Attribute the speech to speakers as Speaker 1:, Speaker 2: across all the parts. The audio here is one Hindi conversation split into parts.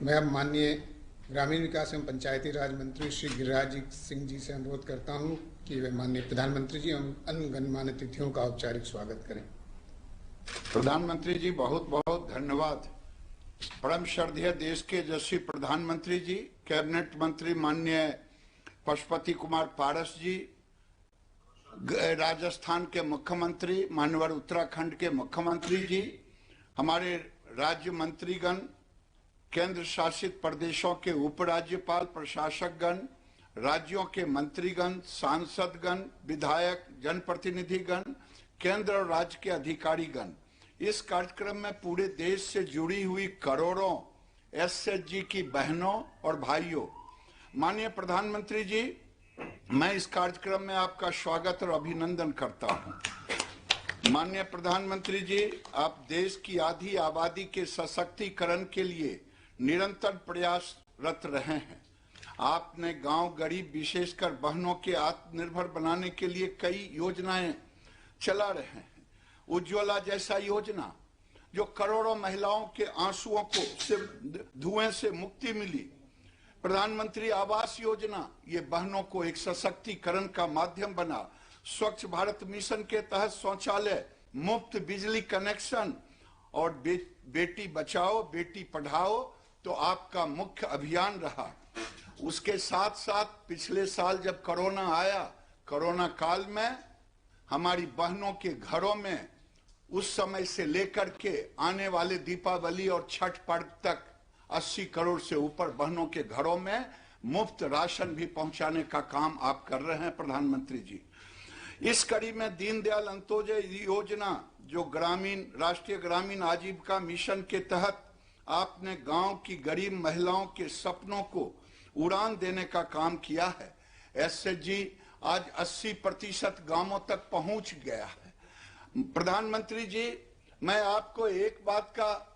Speaker 1: मैं अब माननीय ग्रामीण विकास एवं पंचायती राज मंत्री श्री गिरिराज सिंह जी से अनुरोध करता हूं कि वे माननीय प्रधानमंत्री जी एवं अन्य गणमान्य अतिथियों का औपचारिक स्वागत करें।
Speaker 2: प्रधानमंत्री जी, बहुत बहुत धन्यवाद। परम श्रद्धेय देश के यशस्वी प्रधानमंत्री जी, कैबिनेट मंत्री माननीय पशुपति कुमार पारस जी, राजस्थान के मुख्यमंत्री, मान्यवर उत्तराखंड के मुख्यमंत्री जी, हमारे राज्य मंत्रीगण, केंद्र शासित प्रदेशों के उपराज्यपाल, प्रशासकगण, राज्यों के मंत्रीगण, सांसदगण, विधायक, जनप्रतिनिधिगण, केंद्र और राज्य के अधिकारीगण, इस कार्यक्रम में पूरे देश से जुड़ी हुई करोड़ों एसएचजी की बहनों और भाइयों, माननीय प्रधानमंत्री जी, मैं इस कार्यक्रम में आपका स्वागत और अभिनंदन करता हूं। माननीय प्रधानमंत्री जी, आप देश की आधी आबादी के सशक्तिकरण के लिए निरंतर प्रयासरत रहे हैं। आपने गांव गरीब, विशेषकर बहनों के आत्मनिर्भर बनाने के लिए कई योजनाएं चला रहे हैं। उज्ज्वला जैसा योजना जो करोड़ों महिलाओं के आंसुओं को से धुएं से मुक्ति मिली। प्रधानमंत्री आवास योजना, ये बहनों को एक सशक्तिकरण का माध्यम बना। स्वच्छ भारत मिशन के तहत शौचालय, मुफ्त बिजली कनेक्शन और बेटी बचाओ बेटी पढ़ाओ तो आपका मुख्य अभियान रहा। उसके साथ साथ पिछले साल जब कोरोना आया, कोरोना काल में हमारी बहनों के घरों में उस समय से लेकर के आने वाले दीपावली और छठ पर्व तक 80 करोड़ से ऊपर बहनों के घरों में मुफ्त राशन भी पहुंचाने का काम आप कर रहे हैं प्रधानमंत्री जी। इस कड़ी में दीनदयाल अंत्योदय योजना, जो राष्ट्रीय ग्रामीण आजीविका मिशन के तहत आपने गांव की गरीब महिलाओं के सपनों को उड़ान देने का काम किया है। एसएचजी आज 80% गांवों तक पहुंच गया है। प्रधानमंत्री जी, मैं आपको एक बात का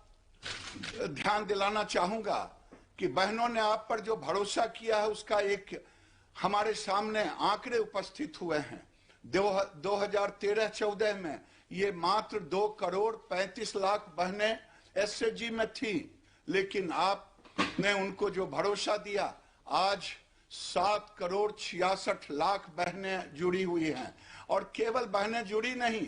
Speaker 2: ध्यान दिलाना चाहूंगा कि बहनों ने आप पर जो भरोसा किया है उसका एक हमारे सामने आंकड़े उपस्थित हुए हैं। 2013-14 में ये मात्र 2 करोड़ 35 लाख बहनें एसएचजी में थी, लेकिन आपने उनको जो भरोसा दिया, आज 7 करोड़ 66 लाख बहनें जुड़ी हुई हैं। और केवल बहनें जुड़ी नहीं,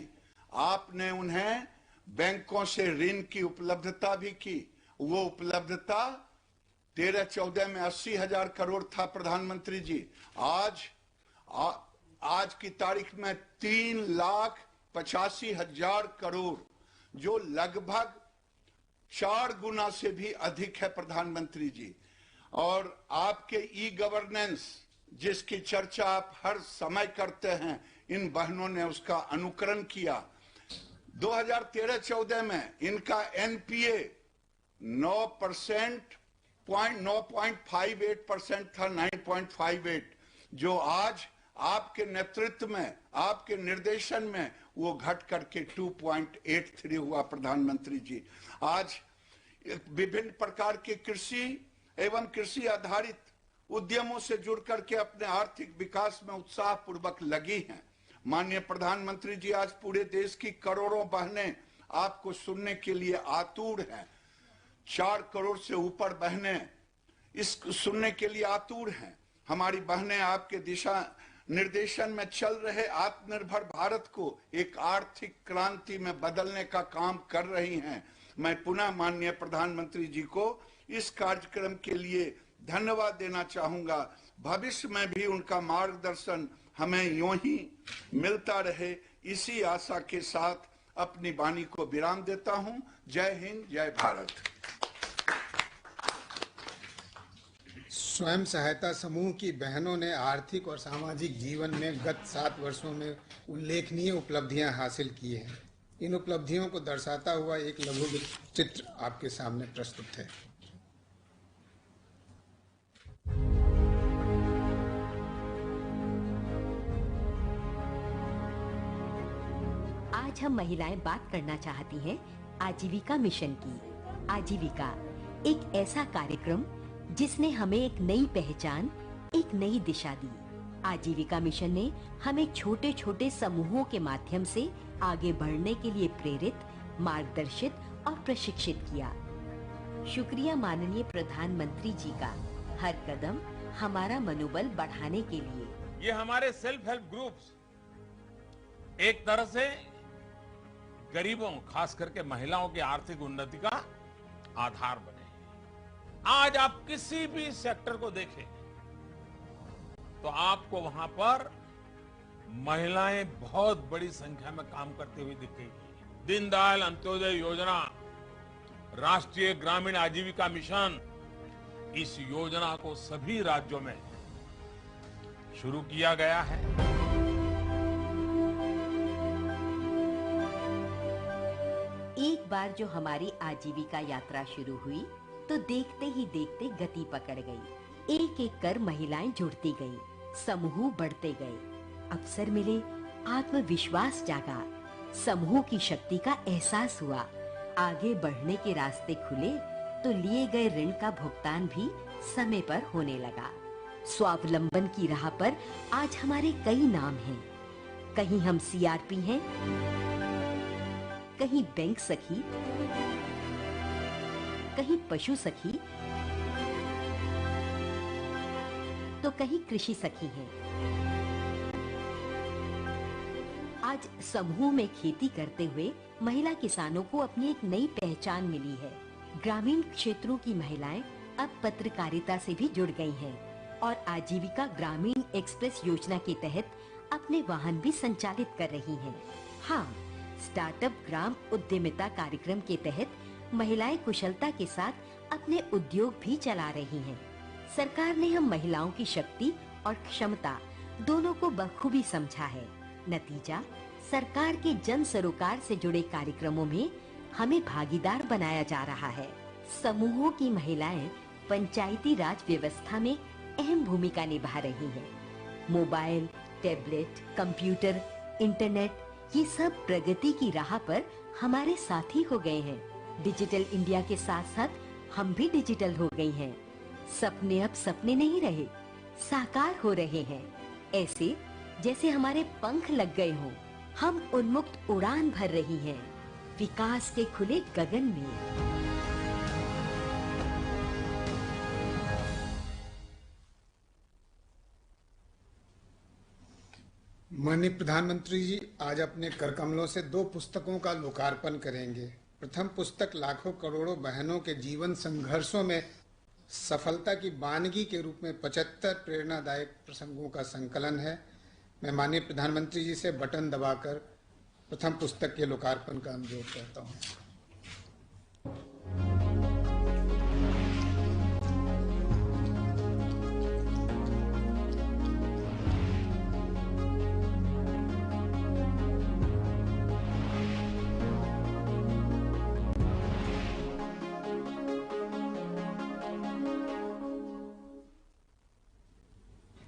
Speaker 2: आपने उन्हें बैंकों से ऋण की उपलब्धता भी की। वो उपलब्धता 13-14 में 80,000 करोड़ था प्रधानमंत्री जी। आज की तारीख में 3,85,000 करोड़, जो लगभग 4 गुना से भी अधिक है प्रधानमंत्री जी। और आपके ई गवर्नेंस, जिसकी चर्चा आप हर समय करते हैं, इन बहनों ने उसका अनुकरण किया। 2013-14 में इनका एनपीए 9.58% था, 9.58, जो आज आपके नेतृत्व में, आपके निर्देशन में वो घट करके 2.83 हुआ प्रधानमंत्री जी। आज विभिन्न प्रकार के कृषि एवं कृषि आधारित उद्यमों से जुड़ करके अपने आर्थिक विकास में उत्साह पूर्वक लगी हैं। माननीय प्रधानमंत्री जी, आज पूरे देश की करोड़ों बहनें आपको सुनने के लिए आतुर हैं। 4 करोड़ से ऊपर बहनें इस सुनने के लिए आतुर हैं। हमारी बहनें आपके दिशा निर्देशन में चल रहे आत्मनिर्भर भारत को एक आर्थिक क्रांति में बदलने का काम कर रही हैं। मैं पुनः माननीय प्रधानमंत्री जी को इस कार्यक्रम के लिए धन्यवाद देना चाहूंगा। भविष्य में भी उनका मार्गदर्शन हमें यूं ही मिलता रहे, इसी आशा के साथ अपनी वाणी को विराम देता हूं। जय हिंद, जय भारत।
Speaker 1: स्वयं सहायता समूह की बहनों ने आर्थिक और सामाजिक जीवन में गत 7 वर्षों में उल्लेखनीय उपलब्धियां हासिल की हैं। इन उपलब्धियों को दर्शाता हुआ एक लघु चित्र आपके सामने प्रस्तुत है।
Speaker 3: आज हम महिलाएं बात करना चाहती हैं आजीविका मिशन की। आजीविका एक ऐसा कार्यक्रम जिसने हमें एक नई पहचान, एक नई दिशा दी। आजीविका मिशन ने हमें छोटे छोटे समूहों के माध्यम से आगे बढ़ने के लिए प्रेरित, मार्गदर्शित और प्रशिक्षित किया। शुक्रिया माननीय प्रधानमंत्री जी का हर कदम हमारा मनोबल बढ़ाने के लिए।
Speaker 4: ये हमारे सेल्फ हेल्प ग्रुप्स एक तरह से गरीबों, खास करके महिलाओं की आर्थिक उन्नति का आधार बने। आज आप किसी भी सेक्टर को देखें तो आपको वहां पर महिलाएं बहुत बड़ी संख्या में काम करते हुए दिखेगी। दीनदयाल अंत्योदय योजना, राष्ट्रीय ग्रामीण आजीविका मिशन, इस योजना को सभी राज्यों में शुरू किया गया है।
Speaker 3: एक बार जो हमारी आजीविका यात्रा शुरू हुई तो देखते ही देखते गति पकड़ गई। एक एक कर महिलाएं जुड़ती गई, समूह बढ़ते गए, अवसर मिले, आत्मविश्वास जागा, समूह की शक्ति का एहसास हुआ, आगे बढ़ने के रास्ते खुले तो लिए गए ऋण का भुगतान भी समय पर होने लगा। स्वावलंबन की राह पर आज हमारे कई नाम हैं। कहीं हम सीआरपी हैं, कहीं बैंक सखी, कहीं पशु सखी, तो कहीं कृषि सखी हैं। आज समूह में खेती करते हुए महिला किसानों को अपनी एक नई पहचान मिली है। ग्रामीण क्षेत्रों की महिलाएं अब पत्रकारिता से भी जुड़ गई हैं और आजीविका ग्रामीण एक्सप्रेस योजना के तहत अपने वाहन भी संचालित कर रही हैं। हाँ, स्टार्टअप ग्राम उद्यमिता कार्यक्रम के तहत महिलाएं कुशलता के साथ अपने उद्योग भी चला रही हैं। सरकार ने हम महिलाओं की शक्ति और क्षमता दोनों को बखूबी समझा है। नतीजा, सरकार के जन सरोकार से जुड़े कार्यक्रमों में हमें भागीदार बनाया जा रहा है। समूहों की महिलाएं पंचायती राज व्यवस्था में अहम भूमिका निभा रही हैं। मोबाइल, टैबलेट, कंप्यूटर, इंटरनेट, ये सब प्रगति की राह पर हमारे साथी हो गए हैं। डिजिटल इंडिया के साथ साथ हम भी डिजिटल हो गई हैं। सपने अब सपने नहीं रहे, साकार हो रहे हैं। ऐसे जैसे हमारे पंख लग गए हों, हम उन्मुक्त उड़ान भर रही हैं, विकास के खुले गगन में।
Speaker 1: माननीय प्रधानमंत्री जी आज अपने कर कमलों से 2 पुस्तकों का लोकार्पण करेंगे। प्रथम पुस्तक लाखों करोड़ों बहनों के जीवन संघर्षों में सफलता की वानगी के रूप में 75 प्रेरणादायक प्रसंगों का संकलन है। मैं माननीय प्रधानमंत्री जी से बटन दबाकर प्रथम पुस्तक के लोकार्पण का अनुरोध करता हूँ।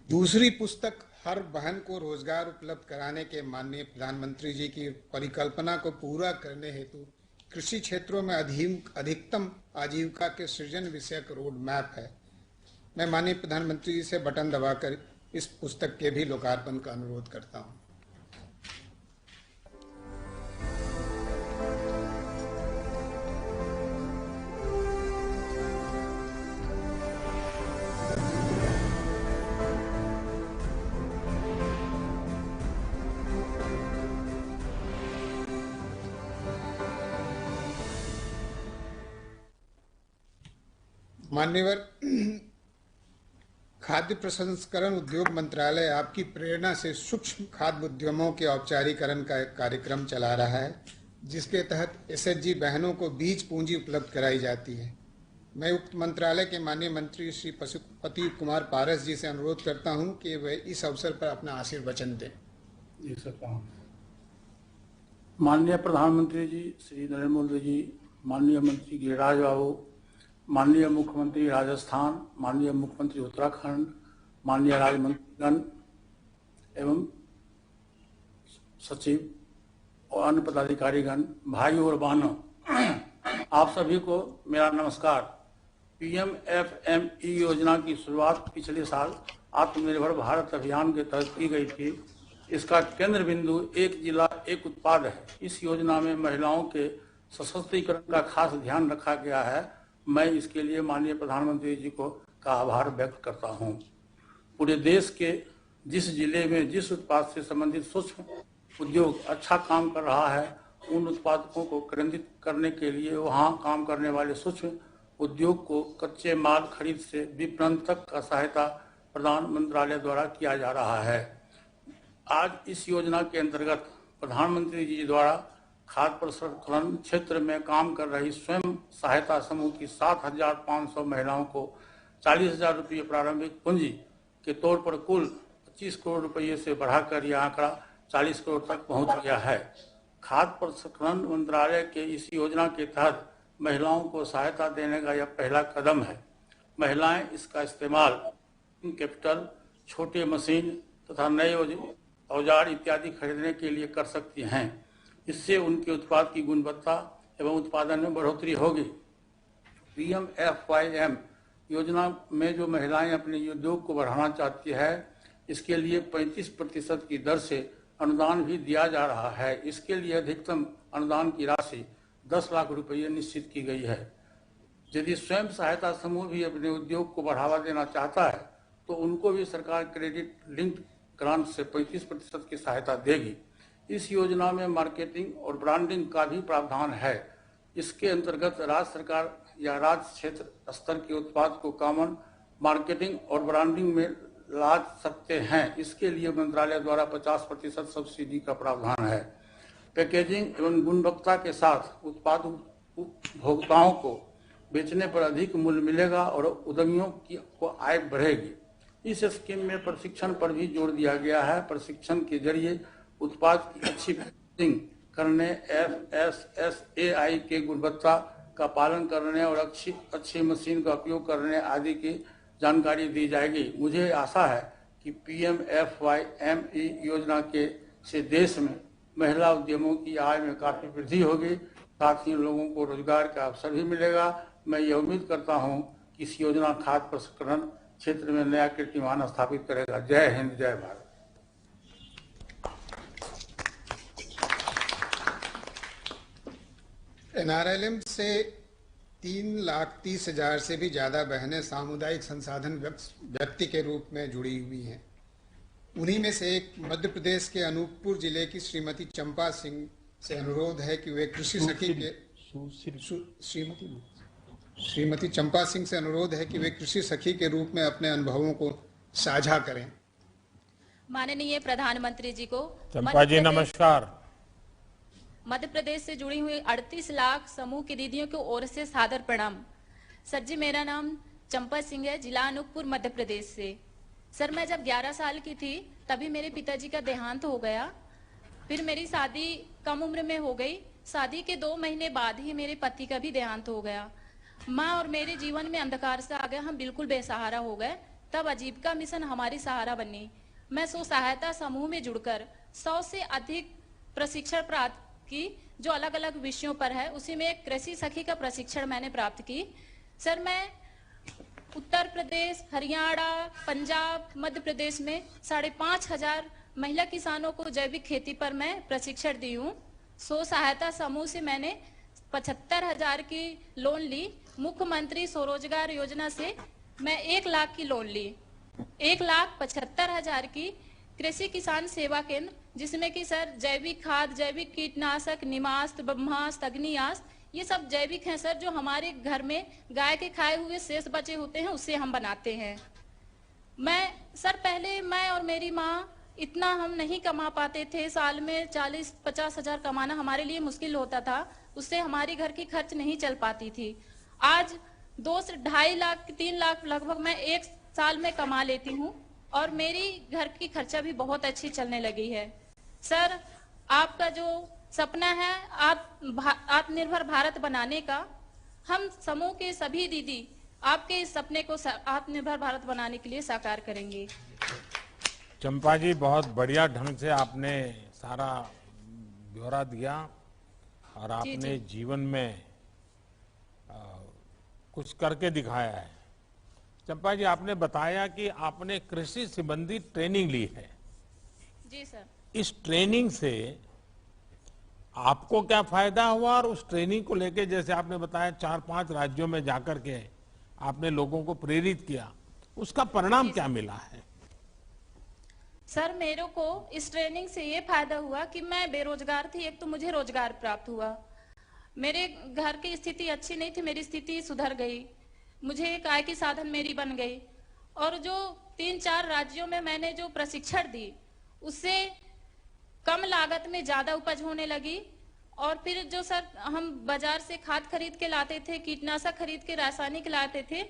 Speaker 1: दूसरी पुस्तक हर बहन को रोजगार उपलब्ध कराने के माननीय प्रधानमंत्री जी की परिकल्पना को पूरा करने हेतु कृषि क्षेत्रों में अधिकतम आजीविका के सृजन विषयक रोड मैप है। मैं माननीय प्रधानमंत्री जी से बटन दबाकर इस पुस्तक के भी लोकार्पण का अनुरोध करता हूं। मान्यवर, खाद्य प्रसंस्करण उद्योग मंत्रालय आपकी प्रेरणा से सूक्ष्म खाद्य उद्यमों के औपचारीकरण का एक कार्यक्रम चला रहा है, जिसके तहत एसएचजी बहनों को बीज पूंजी उपलब्ध कराई जाती है। मैं उक्त मंत्रालय के माननीय मंत्री श्री पशुपति कुमार पारस जी से अनुरोध करता हूं कि वे इस अवसर पर अपना आशीर्वचन दें।
Speaker 5: जी सर। माननीय प्रधानमंत्री जी श्री नरेंद्र मोदी जी, माननीय मंत्री गिरिराज बाबू, माननीय मुख्यमंत्री राजस्थान, माननीय मुख्यमंत्री उत्तराखंड, माननीय राज्य मंत्रीगण एवं सचिव और अन्य पदाधिकारीगण, भाई और बहनों, आप सभी को मेरा नमस्कार। पीएमएफएमई योजना की शुरुआत पिछले साल आत्मनिर्भर भारत अभियान के तहत की गई थी। इसका केंद्र बिंदु एक जिला एक उत्पाद है। इस योजना में महिलाओं के सशक्तिकरण का खास ध्यान रखा गया है मैं इसके लिए माननीय प्रधानमंत्री जी का आभार व्यक्त करता हूं। पूरे देश के जिस जिले में जिस उत्पाद से संबंधित सूक्ष्म उद्योग अच्छा काम कर रहा है, उन उत्पादकों को केंद्रित करने के लिए वहां काम करने वाले सूक्ष्म उद्योग को कच्चे माल खरीद से विपणन तक का सहायता प्रदान मंत्रालय द्वारा किया जा रहा है। आज इस योजना के अंतर्गत प्रधानमंत्री जी द्वारा खाद्य प्रसंस्करण क्षेत्र में काम कर रही स्वयं सहायता समूह की 7,500 महिलाओं को 40,000 रुपये प्रारंभिक पूंजी के तौर पर कुल 25 करोड़ रुपये से बढ़ाकर यह आंकड़ा 40 करोड़ तक पहुंच गया है। खाद्य प्रसंस्करण मंत्रालय के इस योजना के तहत महिलाओं को सहायता देने का यह पहला कदम है। महिलाएं इसका इस्तेमाल कैपिटल, छोटे मशीन तथा नए औजार इत्यादि खरीदने के लिए कर सकती हैं। इससे उनके उत्पाद की गुणवत्ता एवं उत्पादन में बढ़ोतरी होगी। PMFYM योजना में जो महिलाएं अपने उद्योग को बढ़ाना चाहती है, इसके लिए 35% की दर से अनुदान भी दिया जा रहा है। इसके लिए अधिकतम अनुदान की राशि 10 लाख रुपये निश्चित की गई है। यदि स्वयं सहायता समूह भी अपने उद्योग को बढ़ावा देना चाहता है तो उनको भी सरकार क्रेडिट लिंक्ड ग्रांट से 35% की सहायता देगी। इस योजना में मार्केटिंग और ब्रांडिंग का भी प्रावधान है। इसके अंतर्गत राज्य सरकार या राज्य क्षेत्र स्तर के उत्पाद को कॉमन मार्केटिंग और ब्रांडिंग में ला सकते हैं। इसके लिए मंत्रालय द्वारा 50% सब्सिडी का प्रावधान है। पैकेजिंग एवं गुणवत्ता के साथ उत्पाद उपभोक्ताओं को बेचने पर अधिक मूल्य मिलेगा और उद्यमियों की आय बढ़ेगी। इस स्कीम में प्रशिक्षण पर भी जोर दिया गया है। प्रशिक्षण के जरिए उत्पाद की अच्छी पैकेजिंग करने, FSSAI के गुणवत्ता का पालन करने और अच्छी मशीन का उपयोग करने आदि की जानकारी दी जाएगी। मुझे आशा है कि PMFYME योजना के से देश में महिला उद्यमों की आय में काफी वृद्धि होगी, साथ ही लोगों को रोजगार का अवसर भी मिलेगा। मैं ये उम्मीद करता हूँ कि इस योजना खाद्य प्रसंस्करण क्षेत्र में नया कीर्तिमान स्थापित करेगा। जय हिंद, जय भारत।
Speaker 1: NRLM से 3,30,000 से भी ज्यादा बहनें सामुदायिक संसाधन व्यक्ति के रूप में जुड़ी हुई हैं। उन्हीं में से एक मध्य प्रदेश के अनूपपुर जिले की श्रीमती चंपा सिंह से अनुरोध है कि वे कृषि सखी के श्रीमती चंपा सिंह से अनुरोध है कि वे कृषि सखी के रूप में अपने अनुभवों को साझा करें।
Speaker 6: माननीय प्रधानमंत्री जी को
Speaker 4: चंपा जी नमस्कार।
Speaker 6: मध्य प्रदेश से जुड़ी हुई 38 लाख समूह की दीदियों की ओर से सादर प्रणाम। सर जी, मेरा नाम चंपा सिंह है, जिला अनूपपुर मध्य प्रदेश से। सर, मैं जब 11 साल की थी तभी मेरे पिताजी का देहांत हो गया। फिर मेरी शादी कम उम्र में हो गई। शादी के 2 महीने बाद ही मेरे पति का भी देहांत हो गया। माँ और मेरे जीवन में अंधकार से आ गया, हम बिल्कुल बेसहारा हो गए। तब आजीविका मिशन हमारी सहारा बनी। मैं स्व सहायता समूह में जुड़कर 100 से अधिक प्रशिक्षण प्राप्त की, जो अलग अलग विषयों पर है। उसी में एक कृषि सखी का प्रशिक्षण मैंने प्राप्त की। सर, मैं उत्तर प्रदेश, हरियाणा, पंजाब, मध्य प्रदेश में 5,500 महिला किसानों को जैविक खेती पर मैं प्रशिक्षण दी हूँ। स्व सहायता समूह से मैंने 75,000 की लोन ली। मुख्यमंत्री स्वरोजगार योजना से मैं 1 लाख की लोन ली। 1,75,000 की कृषि किसान सेवा केंद्र, जिसमें कि सर जैविक खाद, जैविक कीटनाशक, निमास्त, ब्रह्मास्त्र, अग्नियास्त्र, ये सब जैविक हैं सर, जो हमारे घर में गाय के खाए हुए शेष बचे होते हैं उससे हम बनाते हैं। पहले मैं और मेरी माँ इतना हम नहीं कमा पाते थे। साल में 40-50 हजार कमाना हमारे लिए मुश्किल होता था। उससे हमारी घर की खर्च नहीं चल पाती थी। आज 2 से 2.5 लाख, 3 लाख लगभग मैं 1 साल में कमा लेती हूँ और मेरी घर की खर्चा भी बहुत अच्छी चलने लगी है। सर, आपका जो सपना है आत्मनिर्भर भारत बनाने का, हम समूह के सभी दीदी आपके इस सपने को आत्मनिर्भर भारत बनाने के लिए साकार करेंगे।
Speaker 4: चंपा जी, बहुत बढ़िया ढंग से आपने सारा ब्यौरा दिया और आपने जीवन में कुछ करके दिखाया है। चंपा जी, आपने बताया कि आपने कृषि संबंधी ट्रेनिंग ली है।
Speaker 6: जी सर।
Speaker 4: इस ट्रेनिंग से आपको क्या फायदा हुआ और उस ट्रेनिंग को लेके जैसे आपने बताया 4-5 राज्यों में जाकर के आपने लोगों को प्रेरित किया, उसका परिणाम क्या मिला है?
Speaker 6: सर मेरे को इस ट्रेनिंग से ये फायदा हुआ कि मैं बेरोजगार थी, एक तो मुझे रोजगार प्राप्त हुआ। मेरे घर की स्थिति अच्छी नहीं थी, मेरी स्थिति सुधर गई, मुझे एक आय की साधन मेरी बन गई। और जो 3-4 राज्यों में मैंने जो प्रशिक्षण दी उससे कम लागत में ज्यादा उपज होने लगी। और फिर जो सर हम बाजार से खाद खरीद के लाते थे, कीटनाशक खरीद के रासायनिक लाते थे,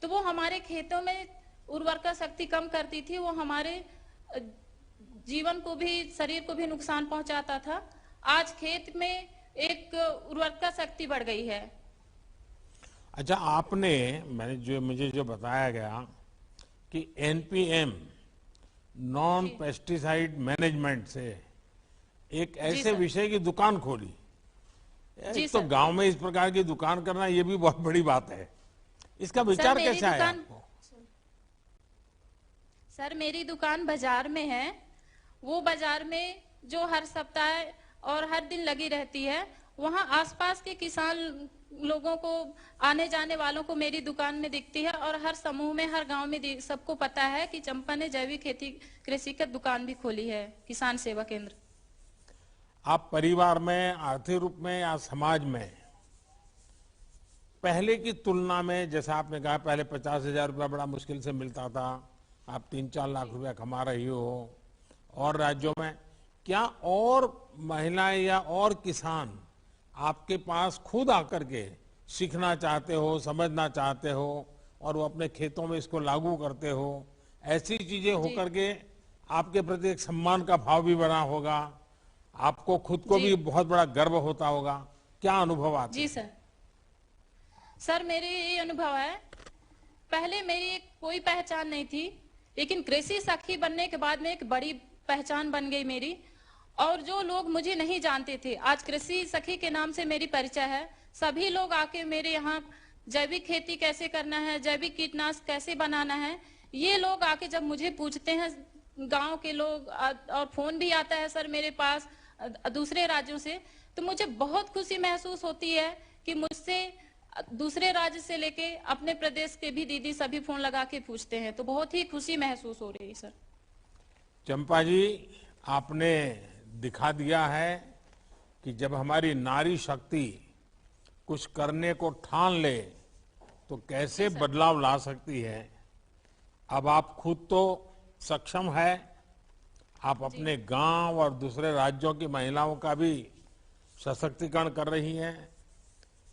Speaker 6: तो वो हमारे खेतों में उर्वरता शक्ति कम करती थी, वो हमारे जीवन को भी, शरीर को भी नुकसान पहुंचाता था। आज खेत में एक उर्वरता शक्ति बढ़ गई है।
Speaker 4: अच्छा, मुझे जो बताया गया कि एनपीएम नॉन पेस्टिसाइड मैनेजमेंट से एक ऐसे विषय की दुकान खोली। एक तो गांव में इस प्रकार की दुकान करना ये भी बहुत बड़ी बात है। इसका विचार कैसे आया आपको?
Speaker 6: सर मेरी दुकान बाजार में है, वो बाजार में जो हर सप्ताह और हर दिन लगी रहती है, वहाँ आसपास के किसान लोगों को, आने जाने वालों को मेरी दुकान में दिखती है। और हर समूह में, हर गांव में सबको पता है कि चंपा ने जैविक खेती कृषि की दुकान भी खोली है, किसान सेवा केंद्र।
Speaker 4: आप परिवार में, आर्थिक रूप में या समाज में पहले की तुलना में, जैसा आपने कहा पहले 50,000 रुपया बड़ा मुश्किल से मिलता था, आप 3-4 लाख रुपया कमा रही हो, और राज्यों में क्या और महिलाएं या और किसान आपके पास खुद आकर के सीखना चाहते हो, समझना चाहते हो और वो अपने खेतों में इसको लागू करते हो? ऐसी चीजें होकर के आपके प्रति एक सम्मान का भाव भी बना होगा, आपको खुद को भी बहुत बड़ा गर्व होता होगा। क्या अनुभव आता है?
Speaker 6: जी सर मेरे ये अनुभव है, पहले मेरी कोई पहचान नहीं थी, लेकिन कृषि सखी बनने के बाद में एक बड़ी पहचान बन गई मेरी। और जो लोग मुझे नहीं जानते थे, आज कृषि सखी के नाम से मेरी परिचय है। सभी लोग आके मेरे यहाँ जैविक खेती कैसे करना है, जैविक कीटनाशक कैसे बनाना है, ये लोग आके जब मुझे पूछते हैं, गांव के लोग, और फोन भी आता है सर मेरे पास दूसरे राज्यों से, तो मुझे बहुत खुशी महसूस होती है कि मुझसे दूसरे राज्य से लेके अपने प्रदेश के भी दीदी सभी फोन लगा के पूछते हैं, तो बहुत ही खुशी महसूस हो रही है सर।
Speaker 4: चंपा जी, आपने दिखा दिया है कि जब हमारी नारी शक्ति कुछ करने को ठान ले तो कैसे बदलाव ला सकती है। अब आप खुद तो सक्षम है, आप अपने गांव और दूसरे राज्यों की महिलाओं का भी सशक्तिकरण कर रही हैं।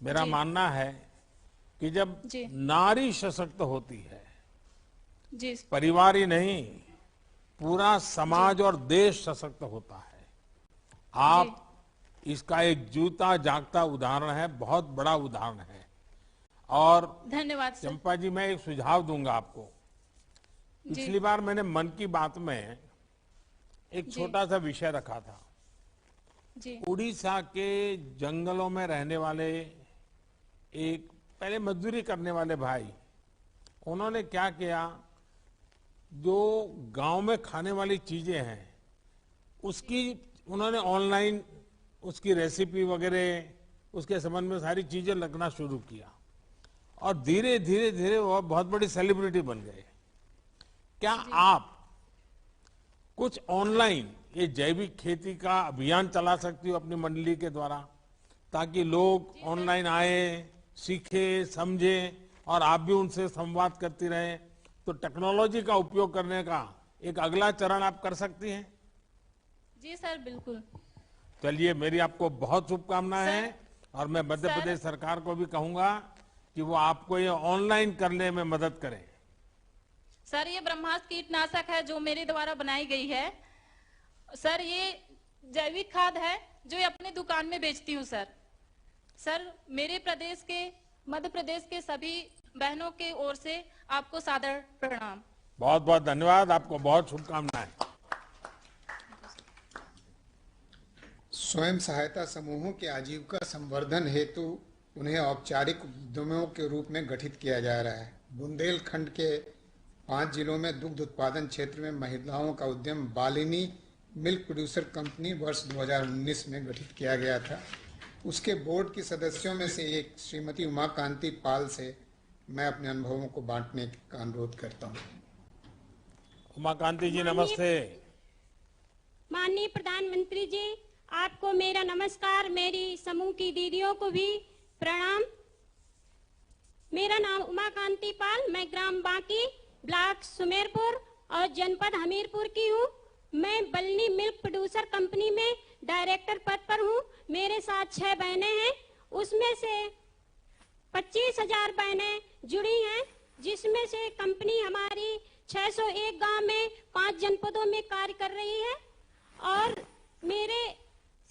Speaker 4: मेरा मानना है कि जब नारी सशक्त होती है, परिवार ही नहीं पूरा समाज और देश सशक्त होता है। आप इसका एक जीता जागता उदाहरण है, बहुत बड़ा उदाहरण है। और
Speaker 6: धन्यवाद सर।
Speaker 4: चंपा जी, मैं एक सुझाव दूंगा आपको। पिछली बार मैंने मन की बात में एक छोटा सा विषय रखा था। उड़ीसा के जंगलों में रहने वाले एक पहले मजदूरी करने वाले भाई, उन्होंने क्या किया, जो गांव में खाने वाली चीजें हैं उसकी उन्होंने ऑनलाइन उसकी रेसिपी वगैरह उसके संबंध में सारी चीजें लिखना शुरू किया और धीरे धीरे धीरे वो बहुत बड़ी सेलिब्रिटी बन गए। क्या आप कुछ ऑनलाइन ये जैविक खेती का अभियान चला सकती हो अपनी मंडली के द्वारा, ताकि लोग ऑनलाइन आए, सीखे, समझे और आप भी उनसे संवाद करती रहे? तो टेक्नोलॉजी का उपयोग करने का एक अगला चरण आप कर सकती हैं।
Speaker 6: जी सर, बिल्कुल।
Speaker 4: चलिए, मेरी आपको बहुत शुभकामनाएं हैं और मैं मध्य प्रदेश सरकार को भी कहूंगा कि वो आपको ये ऑनलाइन करने में मदद करें।
Speaker 6: सर, ये ब्रह्मास्त्र कीटनाशक है जो मेरे द्वारा बनाई गई है सर। ये जैविक खाद है जो अपनी दुकान में बेचती हूँ सर। सर, मेरे प्रदेश के, मध्य प्रदेश के सभी बहनों के ओर से आपको सादर प्रणाम।
Speaker 4: बहुत बहुत धन्यवाद, आपको बहुत शुभकामनाएं।
Speaker 1: स्वयं सहायता समूहों के आजीविका संवर्धन हेतु उन्हें औपचारिक उद्यमों के रूप में गठित किया जा रहा है। बुंदेलखंड के 5 जिलों में दुग्ध उत्पादन क्षेत्र में महिलाओं का उद्यम बालिनी मिल्क प्रोड्यूसर कंपनी वर्ष 2019 में गठित किया गया था। उसके बोर्ड की सदस्यों में से एक श्रीमती उमाकांति पाल से मैं अपने अनुभवों को बांटने का अनुरोध करता हूं।
Speaker 4: उमाकांति जी नमस्ते।
Speaker 7: माननीय प्रधानमंत्री जी, आपको मेरा नमस्कार, मेरी समूह की दीदियों को भी प्रणाम। मेरा नाम उमाकांति पाल, मैं ग्राम बांकी, ब्लॉक सुमेरपुर और जनपद हमीरपुर की हूँ। मैं बल्नी मिल्क प्रोड्यूसर कंपनी में डायरेक्टर पद पर हूँ। मेरे साथ 6 बहनें हैं, उसमें से 25,000 बहनें जुड़ी हैं, जिसमें से कंपनी हमारी 601 गांव में 5 जनपदों में कार्य कर रही है और मेरे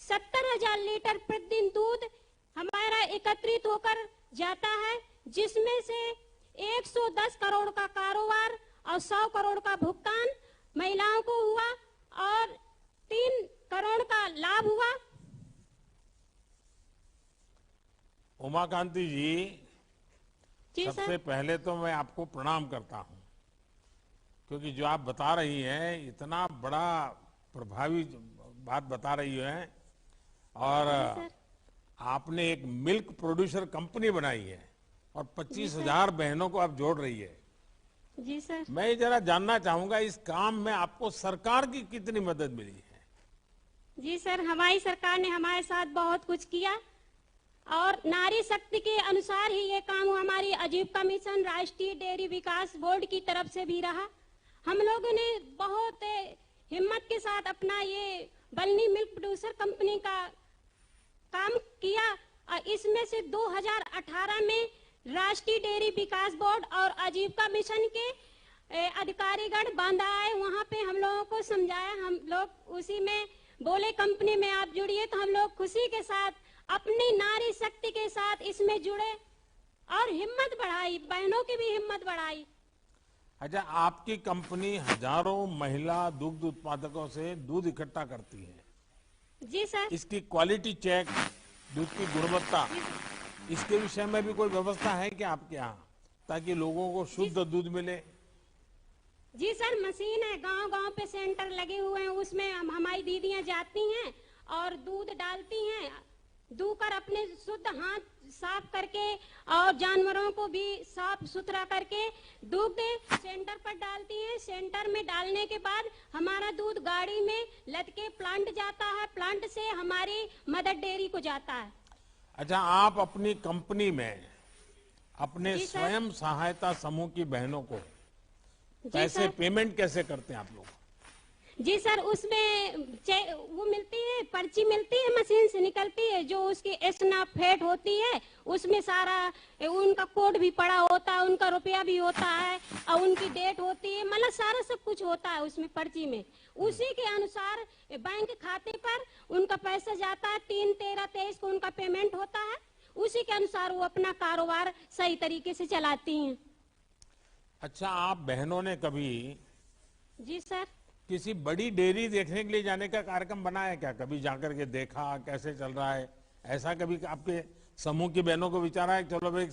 Speaker 7: 70,000 लीटर प्रतिदिन दूध हमारा एकत्रित होकर जाता है, जिसमें से 110 करोड़ का कारोबार और 100 करोड़ का भुगतान महिलाओं को हुआ और 3 करोड़ का लाभ हुआ।
Speaker 4: उमाकांति जी, सबसे
Speaker 7: सर।
Speaker 4: पहले तो मैं आपको प्रणाम करता हूं, क्योंकि जो आप बता रही हैं इतना बड़ा प्रभावी बात बता रही हैं और आपने एक मिल्क प्रोड्यूसर कंपनी बनाई है और 25,000 बहनों को आप जोड़ रही है।
Speaker 7: जी सर।
Speaker 4: मैं ये जरा जानना चाहूंगा, इस काम में आपको सरकार की कितनी मदद मिली है?
Speaker 7: जी सर, हमारी सरकार ने हमारे साथ बहुत कुछ किया और नारी शक्ति के अनुसार ही ये काम हमारी आजीविका मिशन, राष्ट्रीय डेयरी विकास बोर्ड की तरफ से भी रहा। हम लोगों ने बहुत हिम्मत के साथ अपना ये बल्नी मिल्क प्रोड्यूसर कंपनी का काम किया और इसमें से 2018 में राष्ट्रीय डेयरी विकास बोर्ड और आजीविका मिशन के अधिकारीगण बांधा आए, वहाँ पे हम लोगों को समझाया, हम लोग उसी में बोले कंपनी में आप जुड़िए, तो हम लोग खुशी के साथ अपनी नारी शक्ति के साथ इसमें जुड़े और हिम्मत बढ़ाई, बहनों की भी हिम्मत बढ़ाई।
Speaker 4: अच्छा, आपकी कंपनी हजारों महिला दुग्ध उत्पादकों से दूध इकट्ठा करती है।
Speaker 7: जी सर।
Speaker 4: इसकी क्वालिटी चेक, दूध की गुणवत्ता, इसके विषय में भी कोई व्यवस्था है क्या आपके यहाँ, ताकि लोगों को शुद्ध दूध मिले?
Speaker 7: जी सर, मशीन है, गांव-गांव पे सेंटर लगे हुए हैं, उसमें हमारी दीदियां जाती हैं और दूध डालती हैं, दूकर अपने शुद्ध हाथ साफ करके और जानवरों को भी साफ सुथरा करके दूध सेंटर पर डालती हैं। सेंटर में डालने के बाद हमारा दूध गाड़ी में लद के प्लांट जाता है, प्लांट से हमारी मदर डेयरी को जाता है।
Speaker 4: अच्छा, आप अपनी कंपनी में अपने
Speaker 7: जी सर।
Speaker 4: स्वयं सहायता समूह की बहनों को
Speaker 7: जी
Speaker 4: पैसे
Speaker 7: सर।
Speaker 4: पेमेंट कैसे करते हैं आप लोग?
Speaker 7: जी सर, उसमें वो मिलती है, पर्ची मिलती है, मशीन से निकलती है, जो उसकी स्नैपफेट होती है, उसमें सारा उनका कोड भी पड़ा होता है, उनका रुपया भी होता है और उनकी डेट होती है, मतलब सारा सब कुछ होता है उसमें पर्ची में। उसी के अनुसार बैंक खाते पर उनका पैसा जाता है, 3, 13, 23 को उनका पेमेंट होता है, उसी के अनुसार वो अपना कारोबार सही तरीके से चलाती हैं।
Speaker 4: अच्छा, आप बहनों ने कभी
Speaker 7: जी सर।
Speaker 4: किसी बड़ी डेयरी देखने के लिए जाने का कार्यक्रम बनाया क्या? कभी जाकर के देखा कैसे चल रहा है? ऐसा कभी आपके समूह की बहनों को विचारा है चलो भाई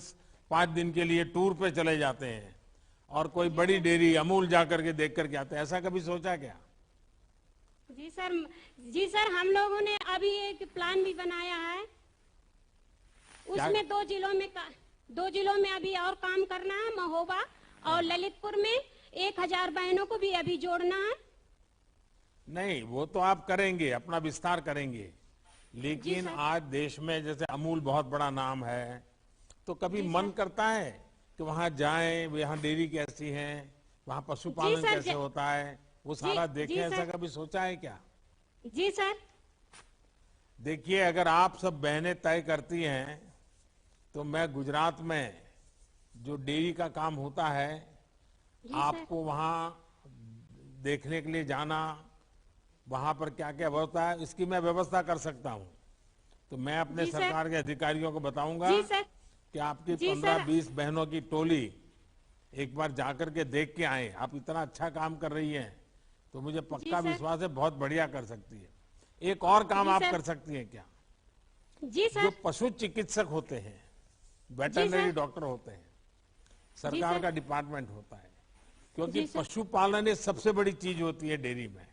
Speaker 4: 5 दिन के लिए टूर पे चले जाते हैं और कोई बड़ी डेयरी अमूल जाकर के देख करके आते हैं, ऐसा कभी सोचा क्या?
Speaker 7: जी सर, हम लोगों ने अभी एक प्लान भी बनाया है, उसमें 2 जिलों में अभी और काम करना है, महोबा और ललितपुर में 1000 बहनों को भी अभी जोड़ना है।
Speaker 4: नहीं, वो तो आप करेंगे, अपना विस्तार करेंगे, लेकिन आज देश में जैसे अमूल बहुत बड़ा नाम है, तो कभी मन करता है कि वहां जाएं, वहां डेयरी कैसी है, वहां पशुपालन कैसे होता है, वो सारा देखें, ऐसा कभी सोचा है क्या?
Speaker 7: जी सर।
Speaker 4: देखिए, अगर आप सब बहनें तय करती हैं तो मैं गुजरात में जो डेयरी का काम होता है, आपको वहां देखने के लिए जाना, वहां पर क्या क्या होता है, इसकी मैं व्यवस्था कर सकता हूं। तो मैं अपने सरकार के अधिकारियों को बताऊंगा कि आपकी 15-20 बहनों की टोली एक बार जाकर के देख के आए। आप इतना अच्छा काम कर रही हैं तो मुझे पक्का विश्वास है बहुत बढ़िया कर सकती है। एक और काम आप कर सकती हैं क्या?
Speaker 7: जी सर।
Speaker 4: जो पशु चिकित्सक होते हैं, वेटरनरी डॉक्टर होते हैं, सरकार का डिपार्टमेंट होता है, क्योंकि पशुपालन एक सबसे बड़ी चीज होती है डेयरी में।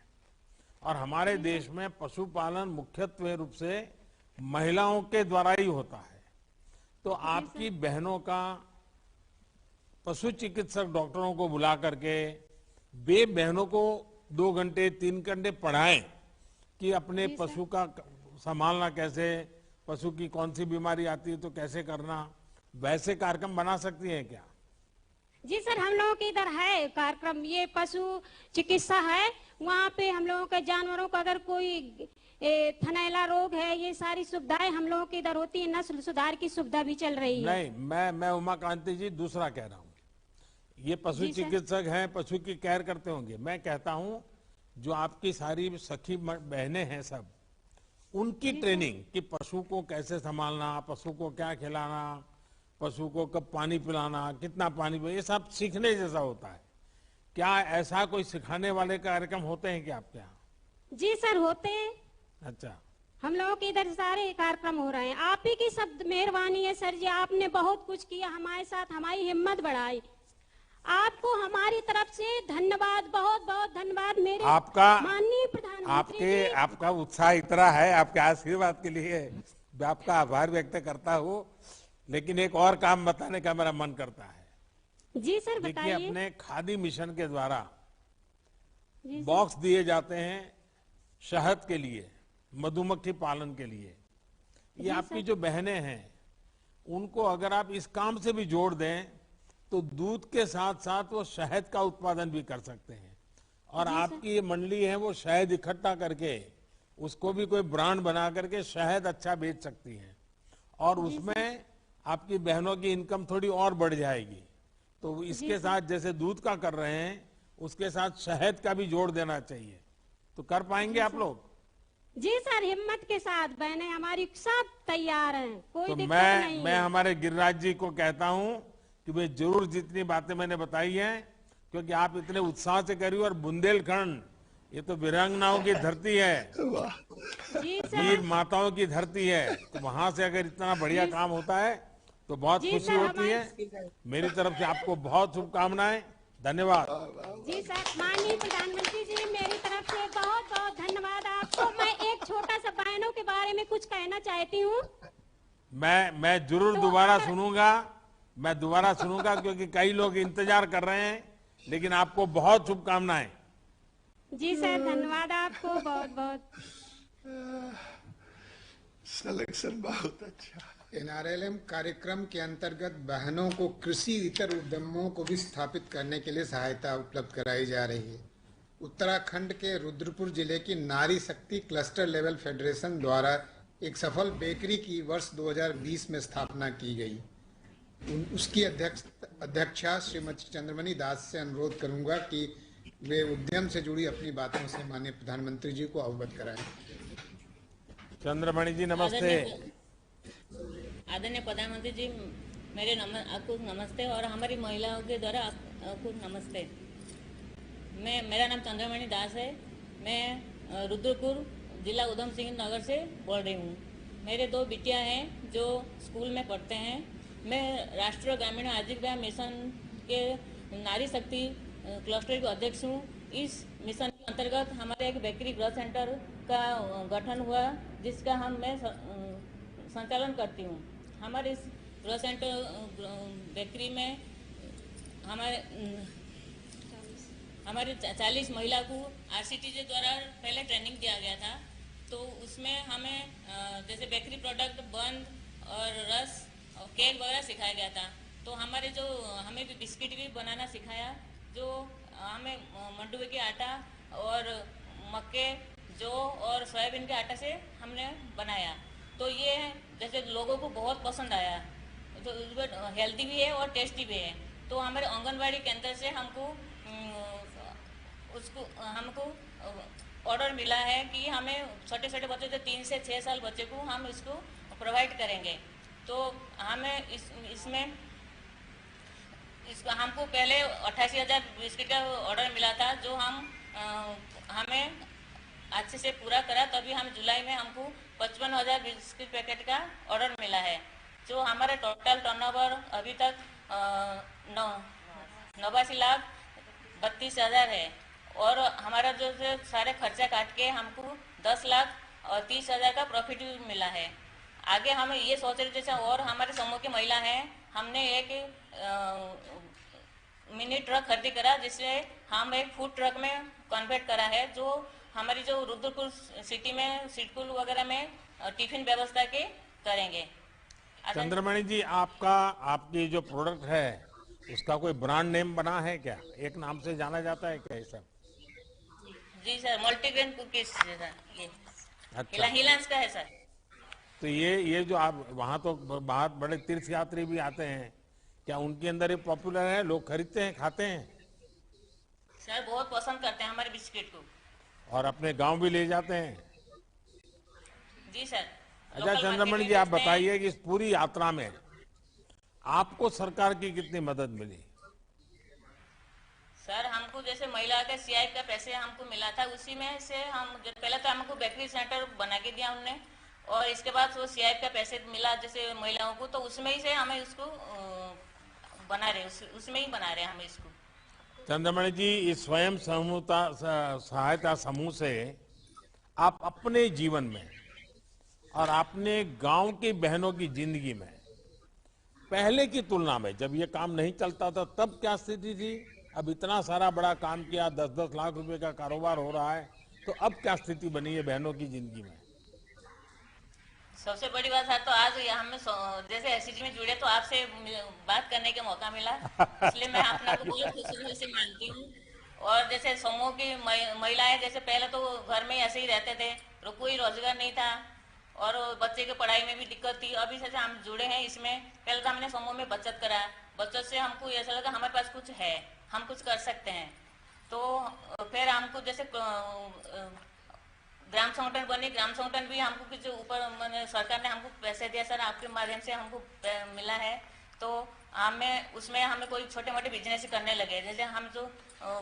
Speaker 4: और हमारे देश में पशुपालन मुख्यत्व रूप से महिलाओं के द्वारा ही होता है। तो आपकी बहनों का पशु चिकित्सक डॉक्टरों को बुला करके वे बहनों को 2 घंटे 3 घंटे पढ़ाएं कि अपने पशु का संभालना कैसे, पशु की कौन सी बीमारी आती है तो कैसे करना, वैसे कार्यक्रम बना सकती हैं क्या?
Speaker 7: जी सर, हम लोगों के इधर है कार्यक्रम, ये पशु चिकित्सा है, वहाँ पे हम लोगों के जानवरों को अगर कोई थनैला रोग है, ये सारी सुविधाएं हम लोगों के इधर होती है। नस्ल सुधार की सुविधा भी चल रही है।
Speaker 4: नहीं, मैं उमाकांति जी दूसरा कह रहा हूँ। ये पशु चिकित्सक हैं, पशु की केयर करते होंगे। मैं कहता हूँ जो आपकी सारी सखी बहनें हैं सब, उनकी ट्रेनिंग कि पशु को कैसे संभालना, पशु को क्या खिलाना, पशु को कब पानी पिलाना, कितना पानी पिलाना, ये सब सीखने जैसा होता है। क्या ऐसा कोई सिखाने वाले कार्यक्रम होते हैं क्या आपके यहाँ?
Speaker 7: जी सर, होते हैं।
Speaker 4: अच्छा,
Speaker 7: हम लोगों के इधर सारे कार्यक्रम हो रहे हैं। आप ही की सब मेहरबानी है सर जी, आपने बहुत कुछ किया हमारे साथ, हमारी हिम्मत बढ़ाई। आपको हमारी तरफ से धन्यवाद, बहुत बहुत धन्यवाद। मेरे
Speaker 4: आपका
Speaker 7: माननीय प्रधानमंत्री,
Speaker 4: आपका उत्साह इतना है, आपके आशीर्वाद के लिए मैं आपका आभार व्यक्त करता हूँ। लेकिन एक और काम बताने का मेरा मन करता है।
Speaker 7: जी सर
Speaker 4: देखिए,
Speaker 7: बताइए।
Speaker 4: अपने खादी मिशन के द्वारा बॉक्स दिए जाते हैं शहद के लिए, मधुमक्खी पालन के लिए। ये आपकी जो बहनें हैं, उनको अगर आप इस काम से भी जोड़ दें तो दूध के साथ साथ वो शहद का उत्पादन भी कर सकते हैं। और आपकी ये मंडली है, वो शहद इकट्ठा करके उसको भी कोई ब्रांड बना करके शहद अच्छा बेच सकती है, और उसमें आपकी बहनों की इनकम थोड़ी और बढ़ जाएगी। तो इसके साथ जैसे दूध का कर रहे हैं, उसके साथ शहद का भी जोड़ देना चाहिए। तो कर पाएंगे आप लोग?
Speaker 7: जी सर, हिम्मत के साथ बहनें हमारी सब तैयार हैं, कोई
Speaker 4: तो
Speaker 7: दिक्कत नहीं है।
Speaker 4: मैं हमारे गिरिराज जी को कहता हूं कि वे जरूर जितनी बातें मैंने बताई हैं, क्योंकि आप इतने उत्साह से करी, और बुंदेलखंड ये तो वीरांगनाओं की धरती है,
Speaker 7: जी सर,
Speaker 4: वीर माताओं की धरती है। तो वहां से अगर इतना बढ़िया काम होता है तो बहुत
Speaker 7: जी
Speaker 4: खुशी
Speaker 7: सर,
Speaker 4: होती है। मेरी तरफ से आपको बहुत शुभकामनाएं, धन्यवाद।
Speaker 7: जी सर, माननीय प्रधानमंत्री जी, मेरी तरफ से बहुत बहुत धन्यवाद आपको। मैं एक छोटा सा बहनों के बारे में कुछ कहना चाहती हूँ।
Speaker 4: मैं जरूर दोबारा सुनूंगा, मैं दोबारा सुनूंगा, क्योंकि कई लोग इंतजार कर रहे हैं। लेकिन आपको बहुत शुभकामनाएं।
Speaker 7: जी सर, धन्यवाद आपको बहुत बहुत।
Speaker 2: सिलेक्शन बहुत अच्छा।
Speaker 1: NRLM कार्यक्रम के अंतर्गत बहनों को कृषि इतर उद्यमों को भी स्थापित करने के लिए सहायता उपलब्ध कराई जा रही है। उत्तराखंड के रुद्रपुर जिले की नारी शक्ति क्लस्टर लेवल फेडरेशन द्वारा एक सफल बेकरी की वर्ष 2020 में स्थापना की गई। उसकी अध्यक्षा श्रीमती चंद्रमणि दास से अनुरोध करूंगा कि वे उद्यम से जुड़ी अपनी बातों से माननीय प्रधानमंत्री जी को अवगत कराएं।
Speaker 4: चंद्रमणि जी नमस्ते।
Speaker 8: आदरणीय प्रधानमंत्री जी, आपको नमस्ते, और हमारी महिलाओं के द्वारा आपको नमस्ते। मेरा नाम चंद्रमणि दास है। मैं रुद्रपुर जिला उधम सिंह नगर से बोल रही हूँ। मेरे 2 बिटियां हैं जो स्कूल में पढ़ते हैं। मैं राष्ट्रीय ग्रामीण आजीविका मिशन के नारी शक्ति क्लस्टर के अध्यक्ष हूँ। इस मिशन के अंतर्गत हमारे एक बेकरी ग्रोथ सेंटर का गठन हुआ, जिसका मैं संचालन करती हूँ। हमारे इस ग्रोथ सेंटर बेकरी में हमारे 40 महिला को RCTJ द्वारा पहले ट्रेनिंग दिया गया था। तो उसमें हमें जैसे बेकरी प्रोडक्ट, बंद और रस और केक वगैरह सिखाया गया था। तो हमें भी बिस्किट भी बनाना सिखाया, जो हमें मंडुवे के आटा और मक्के, जौ और सोयाबीन के आटा से हमने बनाया। तो ये जैसे लोगों को बहुत पसंद आया, तो हेल्दी भी है और टेस्टी भी है। तो हमारे आंगनबाड़ी केंद्र से हमको ऑर्डर मिला है कि हमें छोटे छोटे बच्चे, जो 3 से 6 साल बच्चे को हम इसको प्रोवाइड करेंगे। तो हमें इसमें हमको पहले 88,000 बिस्किट का ऑर्डर मिला था, जो हमें अच्छे से पूरा करा। तभी हम जुलाई में हमको 55,000 बिस्किट पैकेट का ऑर्डर मिला है। जो हमारे टोटल टर्नओवर अभी तक 89,32,000 है। और हमारा जो सारे खर्चा काट के हमको 10,30,000 का प्रॉफिट भी मिला है। आगे हम ये सोच रहे जैसे और हमारे समूह की महिला हैं, हमने एक मिनी ट्रक खरीदी करा जिससे हम एक फूड ट्रक में कन्वर्ट करा है, जो हमारी जो रुद्रपुर सिटी में स्कूल वगैरह में टिफिन व्यवस्था के करेंगे।
Speaker 4: चंद्रमणि जी, आपकी जो प्रोडक्ट है उसका कोई ब्रांड नेम बना है क्या? एक नाम से जाना जाता है क्या ये सब?
Speaker 8: जी सर, मल्टीग्रेन कुकीज सर, ये
Speaker 4: अच्छा,
Speaker 8: हिलांस का है सर।
Speaker 4: तो ये जो आप वहाँ तो बाहर बड़े तीर्थ यात्री भी आते हैं, क्या उनके अंदर ये पॉपुलर है, लोग खरीदते हैं, खाते हैं?
Speaker 8: सर बहुत पसंद करते हैं हमारे बिस्किट को।
Speaker 4: और अपने गांव भी ले जाते हैं?
Speaker 8: जी सर।
Speaker 4: अच्छा चंद्रमणि जी, आप बताइए कि इस पूरी यात्रा में आपको सरकार की कितनी मदद मिली?
Speaker 8: सर हमको जैसे महिला का सीआई का पैसे हमको मिला था, उसी में से हम पहले तो हमको बेकरी सेंटर बना के दिया उनने, और इसके बाद वो सीआई का पैसे मिला जैसे महिलाओं को, तो उसमें ही से हमें उसको बना रहे, उसमें ही बना रहे हम इसको।
Speaker 4: चंद्रमणि जी, इस स्वयं सहायता समूह से आप अपने जीवन में और अपने गांव की बहनों की जिंदगी में पहले की तुलना में, जब ये काम नहीं चलता था तब क्या स्थिति थी, अब इतना सारा बड़ा काम किया, 10-10 लाख रुपए का कारोबार हो रहा है, तो अब क्या स्थिति बनी है बहनों की जिंदगी में?
Speaker 8: सबसे बड़ी बात है तो आज हमें जैसे एससीजी में जुड़े तो आपसे बात करने का मौका मिला, इसलिए मैं अपना को बहुत खुशी से मानती हूँ। और जैसे समूह की महिलाएं जैसे पहले तो घर में ऐसे ही रहते थे, कोई रोजगार नहीं था और बच्चे की पढ़ाई में भी दिक्कत थी। अभी जैसे हम जुड़े हैं इसमें, पहले तो हमने समूह में बचत करा, बचत से हमको ऐसा लगा हमारे पास कुछ है, हम कुछ कर सकते हैं। तो फिर हमको जैसे ग्राम संगठन बने, ग्राम संगठन भी हमको कुछ ऊपर मैंने सरकार ने हमको पैसे दिया सर, आपके माध्यम से हमको मिला है, तो हमें उसमें हमें कोई छोटे मोटे बिजनेस करने लगे। जैसे हम जो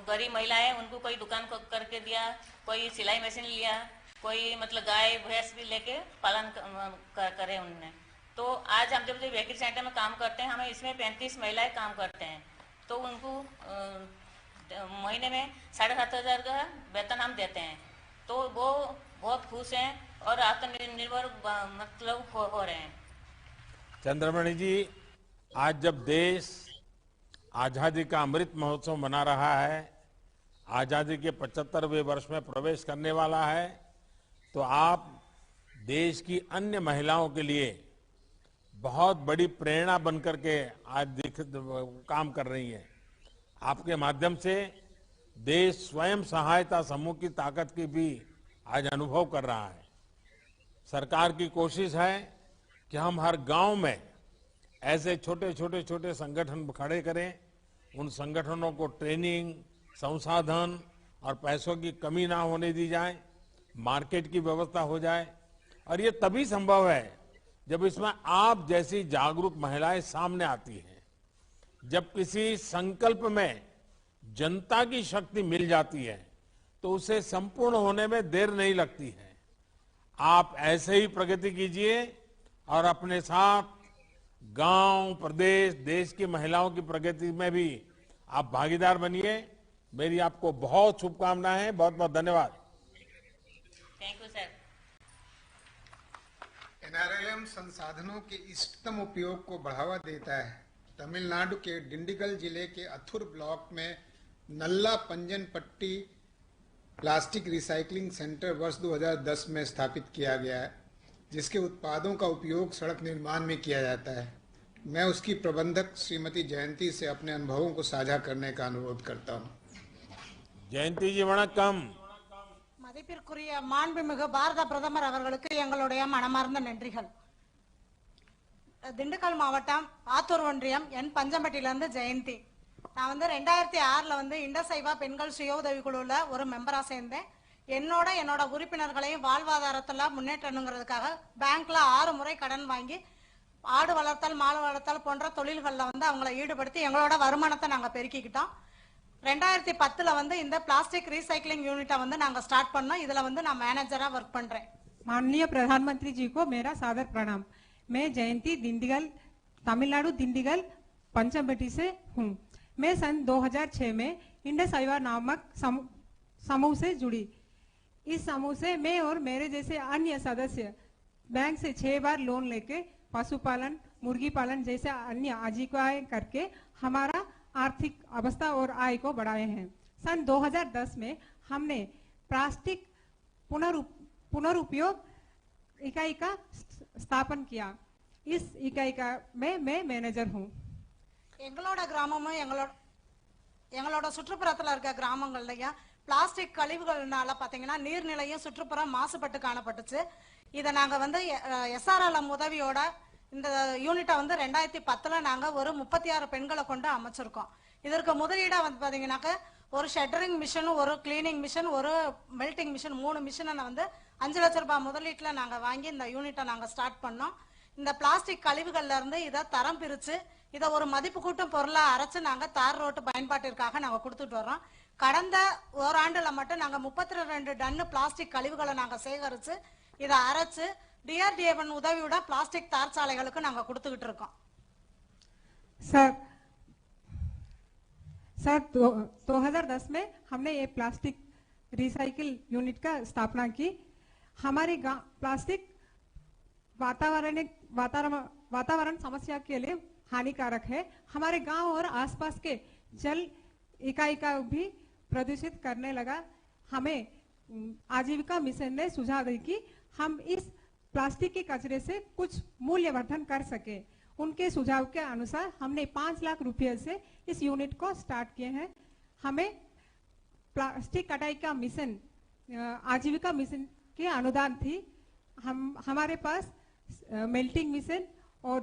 Speaker 8: गरीब महिला है उनको कोई दुकान करके दिया, कोई सिलाई मशीन लिया, कोई मतलब गाय भैंस भी लेके पालन करे उनने। तो आज हम जब बेकरी सेंटर में काम करते हैं, हमें इसमें 35 महिलाएं काम करते हैं, तो उनको महीने में 7,500 का वेतन हम देते हैं, तो वो बहुत खुश हैं और आत्मनिर्भर मतलब हो रहे हैं।
Speaker 4: चंद्रमणि जी, आज जब देश आजादी का अमृत महोत्सव मना रहा है, आजादी के 75वें वर्ष में प्रवेश करने वाला है, तो आप देश की अन्य महिलाओं के लिए बहुत बड़ी प्रेरणा बनकर के आज काम कर रही हैं। आपके माध्यम से देश स्वयं सहायता समूह की ताकत की भी आज अनुभव कर रहा है। सरकार की कोशिश है कि हम हर गांव में ऐसे छोटे संगठन खड़े करें, उन संगठनों को ट्रेनिंग, संसाधन और पैसों की कमी ना होने दी जाए, मार्केट की व्यवस्था हो जाए। और ये तभी संभव है जब इसमें आप जैसी जागरूक महिलाएं सामने आती हैं, जब किसी संकल्प में जनता की शक्ति मिल जाती है तो उसे संपूर्ण होने में देर नहीं लगती है। आप ऐसे ही प्रगति कीजिए और अपने साथ गांव, प्रदेश, देश की महिलाओं की प्रगति में भी आप भागीदार बनिए। मेरी आपको बहुत शुभकामनाएं, बहुत बहुत धन्यवाद।
Speaker 8: Thank you sir.
Speaker 1: एनआरएलएम संसाधनों के इष्टतम उपयोग को बढ़ावा देता है। तमिलनाडु के डिंडिगल जिले के अथुर ब्लॉक में नल्ला पंजन पट्टी प्लास्टिक रिसाइकलिंग सेंटर वर्ष 2010 में स्थापित किया गया है, जिसके उत्पादों का उपयोग सड़क निर्माण में किया जाता है। मैं उसकी प्रबंधक श्रीमती जयंती से अपने अनुभवों को साझा करने का अनुरोध करता हूं।
Speaker 4: जयंती जी वणक्कम।
Speaker 9: மதிப்பிற்குரிய மாண்புமிகு பாரத பிரதமர் அவர்களுக்கு எங்களுடைய மனமார்ந்த நன்றிகள். திண்டுக்கல் மாவட்டம் ஆத்தூர் ஒன்றியம் என் பஞ்சம்பட்டியிலிருந்து ஜெயந்தி. நான் 2006 இண்டசைவா பெண்கள் சுய உதவி குழுல ஒரு மெம்பரா சேர்ந்தேன். என்னோட உறுப்பினர்களையும் வாழ்வாதாரத்துல முன்னேற்றணுங்கிறதுக்காக பேங்க்ல 6 முறை கடன் வாங்கி ஆடு வளர்த்தல், மாடு வளர்த்தல் போன்ற தொழில்கள்ல அவங்களை ஈடுபடுத்தி எங்களோட வருமானத்தை நாங்க பெருக்கிக்கிட்டோம். 2010 இந்த பிளாஸ்டிக் ரீசைக்लिंग யூனிட்டை நாங்க ஸ்டார்ட் பண்ணோம். இதுல நான் மேனேஜரா वर्क பண்றேன்.
Speaker 10: माननीय प्रधानमंत्री जी को मेरा सादर प्रणाम। मैं जयंती दिंडीगल, तमिलनाडु दिंडीगल पंचमबटी से हूँ। मैं सन 2006 में इंडसइवा नामक समूह से जुड़ी। इस समूह से मैं और मेरे जैसे अन्य सदस्य बैंक से 6 बार लोन लेके पशुपालन, मुर्गी पालन जैसे अन्य आजीविकाएं करके हमारा आर्थिक अवस्था और आय को बढ़ाए हैं। सन 2010 में हमने प्लास्टिक पुनरुपयोग इकाई का स्थापन किया। इस इकाई का मैं मैनेजर हूँ।
Speaker 9: எங்களோட கிராமமும் எங்களோட சுற்றுப்புறத்துல இருக்க கிராமங்கள்லயும் பிளாஸ்டிக் கழிவுகள்னால பாத்தீங்கன்னா நீர்நிலையும் சுற்றுப்புறம் மாசுபட்டு காணப்பட்டுச்சு. இதை நாங்க வந்து SRLM உதவியோட இந்த யூனிட்டை வந்து 2010ல நாங்க ஒரு 36 பெண்களை கொண்டு அமைச்சிருக்கோம். இதற்கு முதலீடா வந்து பாத்தீங்கன்னாக்க ஒரு ஷட்டரிங் மிஷின், ஒரு கிளீனிங் மிஷின், ஒரு மெல்டிங் மிஷின், 3 மிஷினை வந்து 5 லட்சம் ரூபாய் முதலீட்டுல நாங்க வாங்கி இந்த யூனிட்டை நாங்க ஸ்டார்ட் பண்ணோம். இந்த பிளாஸ்டிக் கழிவுகள்ல இருந்து இதை தரம் பிரிச்சு இதை ஒரு மதிப்பு கூட்டும் பொருளா அரைச்சு நாங்க தார் ரோட்டு பயன்பாட்டிற்காக நாங்க கொடுத்துட்டு வர்றோம். கடந்த ஓராண்டுல மட்டும் நாங்க 32 டன் பிளாஸ்டிக் கழிவுகளை நாங்க சேகரிச்சு இதை அரைச்சு DRDA உதவியோட பிளாஸ்டிக் தார் சாலைகளுக்கு நாங்க கொடுத்துக்கிட்டு இருக்கோம்.
Speaker 10: सर 2010 में हमने ये प्लास्टिक रिसाइकिल यूनिट का स्थापना की। हमारे गांव प्लास्टिक वातावरण समस्या के लिए हानिकारक है। हमारे गांव और आसपास के जल इकाई का भी प्रदूषित करने लगा। हमें आजीविका मिशन ने सुझाव दी कि हम इस प्लास्टिक के कचरे से कुछ मूल्यवर्धन कर सके। उनके सुझाव के अनुसार हमने 5 लाख रुपए से इस यूनिट को स्टार्ट किए हैं। हमें प्लास्टिक कटाई का मिशन, आजीविका मिशन के अनुदान थी। हमारे पास मेल्टिंग मिशन और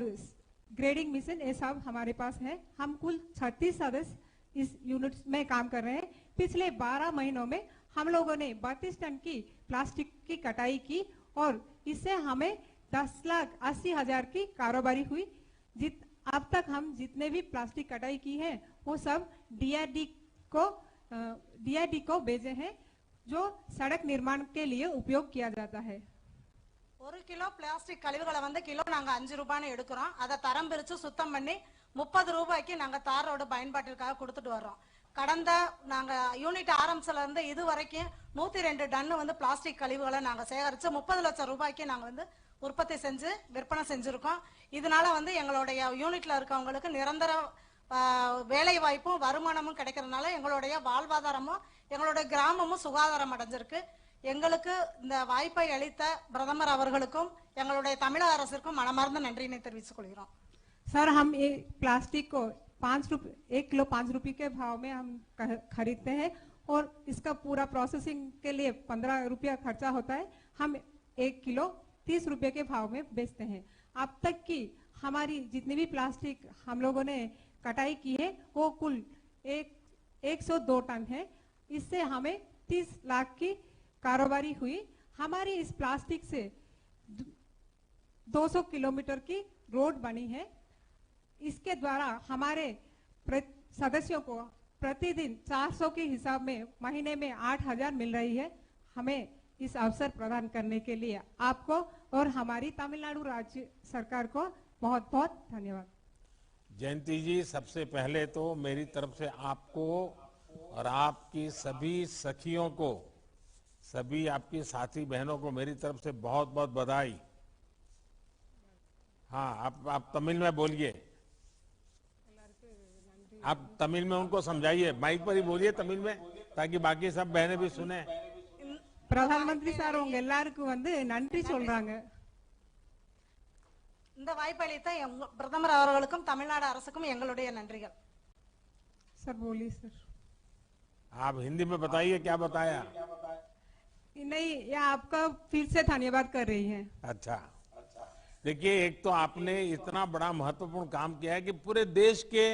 Speaker 10: ग्रेडिंग मिशन ये सब हमारे पास है। हम कुल 36 सदस्य इस यूनिट में काम कर रहे हैं। पिछले 12 महीनों में हम लोगों ने 32 टन की प्लास्टिक की कटाई की और इससे हमें 10,80,000 की कारोबारी हुई। अब तक हम जितने भी प्लास्टिक कटाई की है वो सब DRD को भेजे हैं, जो सड़क निर्माण के लिए उपयोग किया जाता है।
Speaker 9: 1 கிலோ பிளாஸ்டிக் கழிவுகளை வந்து கிலோ நாங்க 5 ரூபாய்னு எடுக்கிறோம். அதை தரம் பிரிச்சு சுத்தம் பண்ணி 30 ரூபாய்க்கு நாங்க தார் ரோடு பயன்பாட்டிற்காக கொடுத்துட்டு வர்றோம். கடந்த நாங்க யூனிட் ஆரம்பிச்சல இருந்து இது வரைக்கும் 102 டன் வந்து பிளாஸ்டிக் கழிவுகளை நாங்க சேகரிச்சு 30 லட்சம் ரூபாய்க்கு நாங்க வந்து உற்பத்தி செஞ்சு விற்பனை செஞ்சிருக்கோம். இதனால வந்து எங்களுடைய யூனிட்ல இருக்கவங்களுக்கு நிரந்தர வேலை வாய்ப்பும் வருமானமும் கிடைக்கிறதுனால எங்களுடைய வாழ்வாதாரமும் எங்களுடைய கிராமமும் சுகாதாரம் அடைஞ்சிருக்கு. எங்களுக்கு இந்த வாய்ப்பை அளித்த பிரதமர் அவர்களுக்கும் எங்களுடைய தமிழக அரசுக்கும் மனமார்ந்த நன்றியை தெரிவித்துக் கொள்கிறோம்.
Speaker 10: सर हम ये प्लास्टिक को 1 किलो 5 रुपए के भाव में हम खरीदते हैं और इसका पूरा प्रोसेसिंग के लिए 15 रुपया खर्चा होता है। हम 1 किलो 30 रुपए के भाव में बेचते हैं। अब तक की हमारी जितनी भी प्लास्टिक हम लोगों ने कटाई की है वो कुल 102 टन है। इससे हमें 30 लाख की कारोबारी हुई। हमारी इस प्लास्टिक से 200 किलोमीटर की रोड बनी है। इसके द्वारा हमारे सदस्यों को प्रतिदिन 400 के हिसाब में महीने में 8,000 मिल रही है। हमें इस अवसर प्रदान करने के लिए आपको और हमारी तमिलनाडु राज्य सरकार को बहुत बहुत धन्यवाद।
Speaker 4: जयंती जी, सबसे पहले तो मेरी तरफ से आपको और आपकी सभी सखियों को, सभी आपकी साथी बहनों को मेरी तरफ से बहुत बहुत बधाई। हाँ, आप तमिल में बोलिए, आप तमिल में उनको समझाइए, माइक पर ही बोलिए तमिल में ताकि बाकी सब बहनें भी सुने।
Speaker 10: प्रधानमंत्री சார் உங்க எல்லாருக்கும் வந்து நன்றி சொல்றாங்க.
Speaker 9: இந்த வாய்ப்பை அளித்த பிரதமர் அவர்களுக்கும் தமிழ்நாடு அரசுக்கும் எங்களுடைய நன்றிகள்.
Speaker 10: सर बोलिए सर।
Speaker 4: आप हिंदी में बताइए क्या बताया।
Speaker 10: नहीं, ये आपका फिर से धन्यवाद कर रही हैं।
Speaker 4: अच्छा, देखिए, एक तो आपने इतना बड़ा महत्वपूर्ण काम किया है कि पूरे देश के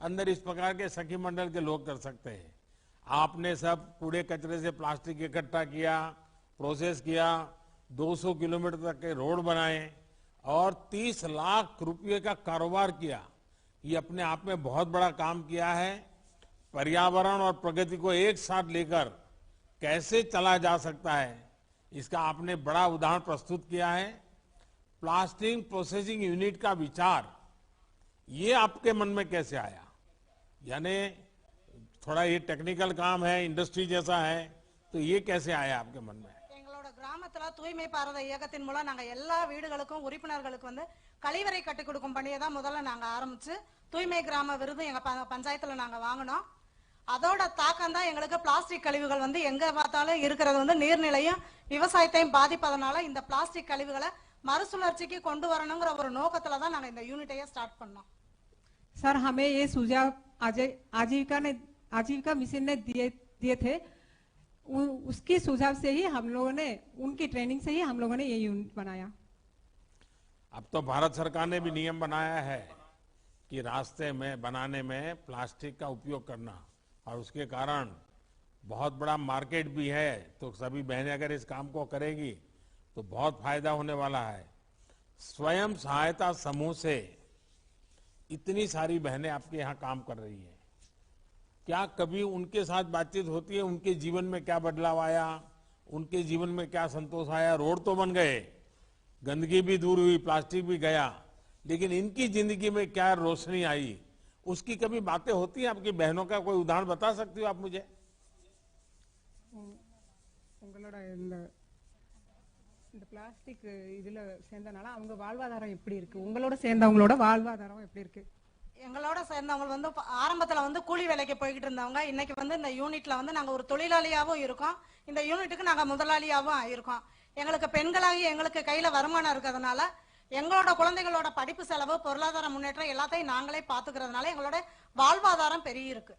Speaker 4: अंदर इस प्रकार के सखी मंडल के लोग कर सकते हैं। आपने सब कूड़े कचरे से प्लास्टिक इकट्ठा किया, प्रोसेस किया, 200 किलोमीटर तक के रोड बनाए और 30 लाख रुपए का कारोबार किया। ये अपने आप में बहुत बड़ा काम किया है। पर्यावरण और प्रगति को एक साथ लेकर कैसे चला जा सकता है, इसका आपने बड़ा उदाहरण प्रस्तुत किया है। प्लास्टिक प्रोसेसिंग यूनिट का विचार ये आपके मन में कैसे आया? यानी थोड़ा ये टेक्निकल काम है, इंडस्ट्री जैसा है, तो ये कैसे आया आपके मन में?
Speaker 9: எங்களோட கிராமத்துல தூய்மை பாரத இயக்கத்தின் மூலம் நாங்க எல்லா வீடுகளுக்கும் உறுப்பினர்களுக்கு வந்து கழிவறை கட்டி கொடுக்கும் பணியை தான் முதல்ல நாங்க ஆரம்பிச்சு தூய்மை கிராம விருது எங்க பஞ்சாயத்துல நாங்க வாங்கினோம். அதோட தாக்கம் தான் எங்களுக்கு பிளாஸ்டிக் கழிவுகள் வந்து எங்க பார்த்தாலும் இருக்கிறது வந்து நீர்நிலையும் விவசாயத்தையும் பாதிப்பதனால இந்த பிளாஸ்டிக் கழிவுகளை மறுசுழற்சிக்கு கொண்டு வரணுங்கிற ஒரு நோக்கத்துல தான் நாங்க இந்த யூனிட்டையே ஸ்டார்ட் பண்ணோம்.
Speaker 10: सर हमें ये सुझाव आजीविका मिशन ने दिए थे, उसकी सुझाव से ही हम लोगों ने, उनकी ट्रेनिंग से ही हम लोगों ने ये यूनिट बनाया।
Speaker 4: अब तो भारत सरकार ने भी नियम बनाया है कि रास्ते में बनाने में प्लास्टिक का उपयोग करना, और उसके कारण बहुत बड़ा मार्केट भी है। तो सभी बहनें अगर इस काम को करेगी तो बहुत फायदा होने वाला है। स्वयं सहायता समूह से इतनी सारी बहनें आपके यहाँ काम कर रही हैं, क्या कभी उनके साथ बातचीत होती है? उनके जीवन में क्या बदलाव आया, उनके जीवन में क्या संतोष आया? रोड तो बन गए, गंदगी भी दूर हुई, प्लास्टिक भी गया, लेकिन इनकी जिंदगी में क्या रोशनी आई, उसकी कभी बातें होती हैं? आपकी बहनों का कोई उदाहरण बता सकती हो आप मुझे?
Speaker 10: இந்த பிளாஸ்டிக் இதுல சேர்ந்தனால அவங்க வாழ்வாதாரம் எப்படி இருக்கு, உங்களோட சேர்ந்தவங்களோட வாழ்வாதாரம் எப்படி இருக்கு?
Speaker 9: எங்களோட சேர்ந்தவங்க வந்து ஆரம்பத்துல வந்து கூலி வேலைக்கு போய்கிட்டு இருந்தவங்க இன்னைக்கு வந்து இந்த யூனிட்ல வந்து நாங்க ஒரு தொழிலாளியாவும் இருக்கோம், இந்த யூனிட்டுக்கு நாங்க முதலாளியாவும் ஆயிருக்கோம். எங்களுக்கு பெண்களாகி எங்களுக்கு கையில வருமானம் இருக்கிறதுனால எங்களோட குழந்தைகளோட படிப்பு செலவு, பொருளாதார முன்னேற்றம் எல்லாத்தையும் நாங்களே பாத்துக்கிறதுனால எங்களோட வாழ்வாதாரம் பெரிய இருக்கு.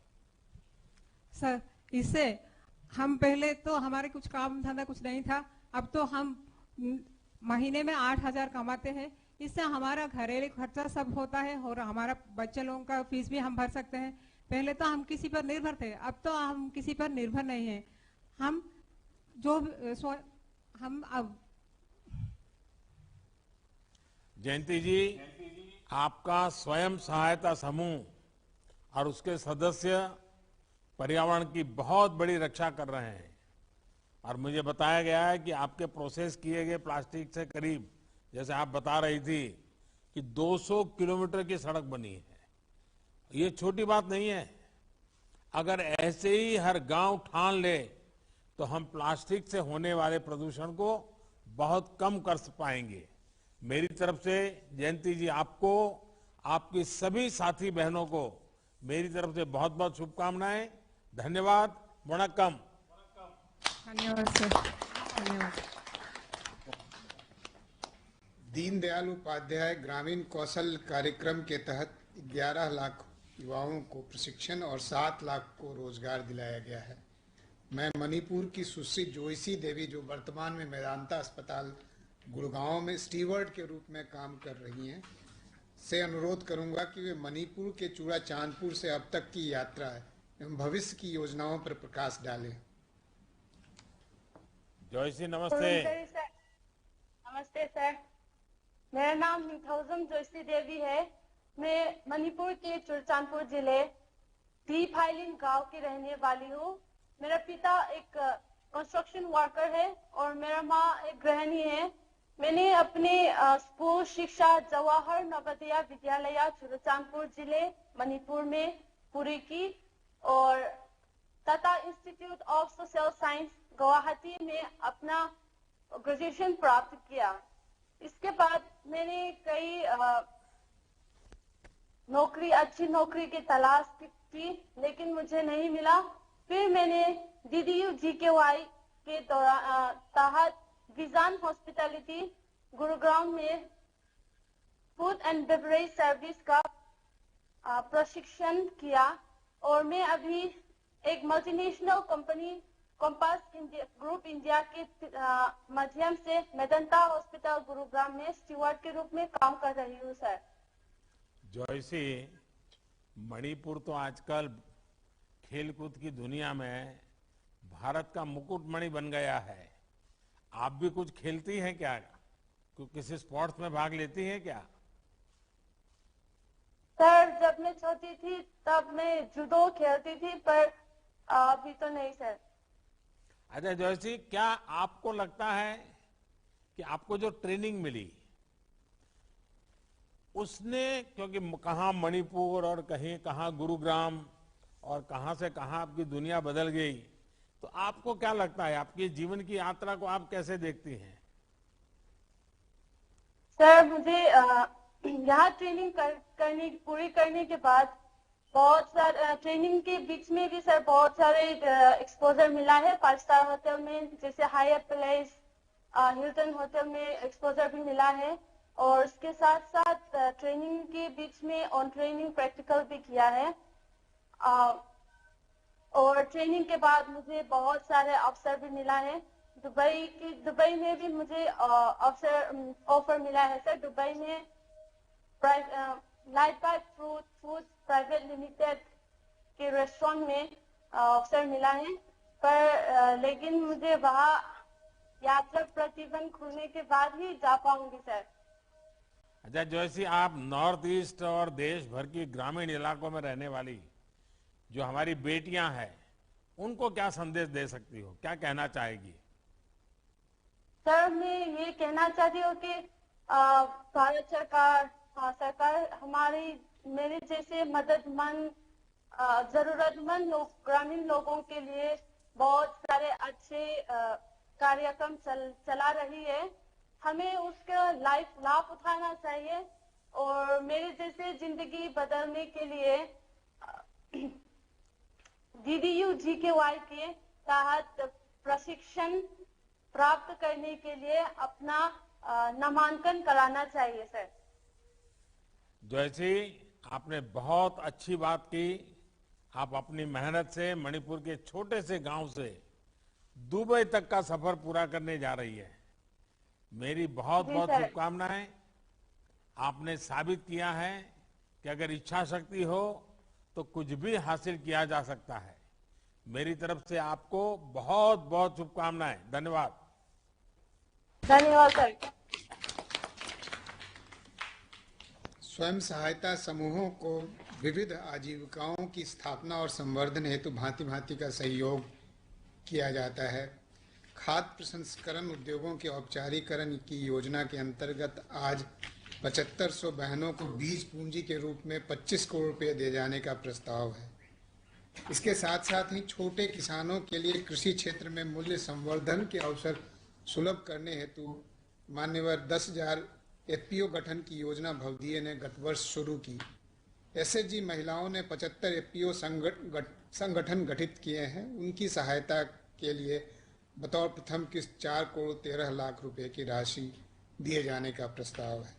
Speaker 10: सर इससे हम पहले तो हमारे कुछ काम धंधा कुछ नहीं था, अब तो हम महीने में 8,000 कमाते हैं। इससे हमारा घरेलू खर्चा सब होता है और हमारा बच्चे लोगों का फीस भी हम भर सकते हैं। पहले तो हम किसी पर निर्भर थे, अब तो हम किसी पर निर्भर नहीं है। हम जो हम अब
Speaker 4: जयंती जी, आपका स्वयं सहायता समूह और उसके सदस्य पर्यावरण की बहुत बड़ी रक्षा कर रहे हैं, और मुझे बताया गया है कि आपके प्रोसेस किए गए प्लास्टिक से करीब, जैसे आप बता रही थी कि 200 किलोमीटर की सड़क बनी है। ये छोटी बात नहीं है। अगर ऐसे ही हर गांव ठान ले तो हम प्लास्टिक से होने वाले प्रदूषण को बहुत कम कर पाएंगे। मेरी तरफ से जयंती जी, आपको, आपकी सभी साथी बहनों को मेरी तरफ से बहुत बहुत शुभकामनाएं। धन्यवाद। वणक्कम।
Speaker 10: धन्यवाद सर, धन्यवाद।
Speaker 1: दीनदयाल उपाध्याय ग्रामीण कौशल कार्यक्रम के तहत 11 लाख युवाओं को प्रशिक्षण और 7 लाख को रोजगार दिलाया गया है। मैं मणिपुर की सुश्री जोयसी देवी, जो वर्तमान में मेदांता अस्पताल गुड़गांव में स्टीवर्ड के रूप में काम कर रही हैं, से अनुरोध करूंगा कि वे मणिपुर के चूड़ा चांदपुर से अब तक की यात्रा एवं भविष्य की योजनाओं पर प्रकाश डालें।
Speaker 4: जोयसी नमस्ते।
Speaker 11: नमस्ते सर, मेरा नाम निथौजम जोयसी देवी है। मैं मणिपुर के चुरचांदपुर जिले डी फाइलिन गांव की रहने वाली हूँ। मेरा पिता एक कंस्ट्रक्शन वर्कर है और मेरा माँ एक गृहिणी है। मैंने अपने स्कूल शिक्षा जवाहर नवोदय विद्यालय चुरचांदपुर जिले मणिपुर में पूरी की और Tata institute of social science Guwahati में अपना ग्रेजुएशन प्राप्त किया। इसके बाद मैंने कई अच्छी नौकरी की तलाश की, लेकिन मुझे नहीं मिला। फिर मैंने DDU GKY के तहत विजान हॉस्पिटैलिटी गुरुग्राम में फूड एंड बेवरेज सर्विस का प्रशिक्षण किया और मैं अभी एक multinational company compass group India के माध्यम से मेदांता हॉस्पिटल गुरुग्राम में स्टीवर्ड के रूप में काम कर रही हूँ सर।
Speaker 4: जोयसी, मणिपुर तो आजकल खेलकूद की दुनिया में भारत का मुकुटमणि बन गया है। आप भी कुछ खेलती हैं क्या? किसी स्पोर्ट्स में भाग लेती हैं क्या?
Speaker 11: सर, जब मैं छोटी थी तब मैं जूडो खेलती थी, पर अभी तो नहीं सर।
Speaker 4: अच्छा जोयसी, क्या आपको लगता है कि आपको जो ट्रेनिंग मिली उसने, क्योंकि कहाँ मणिपुर और कहीं कहाँ गुरुग्राम और कहाँ से कहाँ आपकी दुनिया बदल गई, तो आपको क्या लगता है, आपकी जीवन की यात्रा को आप कैसे देखती हैं?
Speaker 11: सर मुझे यहाँ ट्रेनिंग पूरी करने के बाद बहुत सारे ट्रेनिंग के बीच में भी सर बहुत सारे एक्सपोजर मिला है 5 स्टार होटल में, जैसे हायर प्लेस हिल्टन होटल में एक्सपोजर भी मिला है। और इसके साथ साथ ट्रेनिंग के बीच में ऑन ट्रेनिंग प्रैक्टिकल भी किया है। और ट्रेनिंग के बाद मुझे बहुत सारे अवसर भी मिला है। दुबई में भी मुझे ऑफर मिला है सर। दुबई में light by food private limited के रेस्टोरेंट में अवसर मिला है, पर लेकिन मुझे वहाँ यात्रा प्रतिबंध खुलने के बाद ही जा पाऊंगी सर।
Speaker 4: अच्छा जैसे आप नॉर्थ ईस्ट और देश भर की ग्रामीण इलाकों में रहने वाली जो हमारी बेटियां हैं, उनको क्या संदेश दे सकती हो, क्या कहना चाहेगी?
Speaker 11: सर मैं ये कहना चाहती हूँ कि भारत सरकार मेरे जैसे मददमंद जरूरतमंद ग्रामीण लोगों के लिए बहुत सारे अच्छे कार्यक्रम चला रही है। हमें उसका लाभ उठाना चाहिए और मेरे जैसे जिंदगी बदलने के लिए DDU-GKY के तहत प्रशिक्षण प्राप्त करने के लिए अपना नामांकन कराना चाहिए सर।
Speaker 4: जैसे आपने बहुत अच्छी बात की, आप अपनी मेहनत से मणिपुर के छोटे से गांव से दुबई तक का सफर पूरा करने जा रही है। मेरी बहुत बहुत शुभकामनाएं। आपने साबित किया है कि अगर इच्छा शक्ति हो तो कुछ भी हासिल किया जा सकता है। मेरी तरफ से आपको बहुत बहुत शुभकामनाएं। धन्यवाद।
Speaker 11: धन्यवाद सर।
Speaker 1: स्वयं सहायता समूहों को विविध आजीविकाओं की स्थापना और संवर्धन हेतु भांति भांति का सहयोग किया जाता है। खाद्य प्रसंस्करण उद्योगों के औपचारीकरण की योजना के अंतर्गत आज 7500 बहनों को बीज पूंजी के रूप में 25 करोड़ रुपए दिए जाने का प्रस्ताव है। इसके साथ साथ ही छोटे किसानों के लिए कृषि क्षेत्र में मूल्य संवर्धन के अवसर सुलभ करने हेतु मान्यवर 10,000 FPO गठन की योजना भवदीय ने गत वर्ष शुरू की। SHG महिलाओं ने 75 FPO संगठन गठित किए हैं। उनकी सहायता के लिए बतौर प्रथम किस्त 4 करोड़ 13 लाख रुपए की राशि दिए जाने का प्रस्ताव है।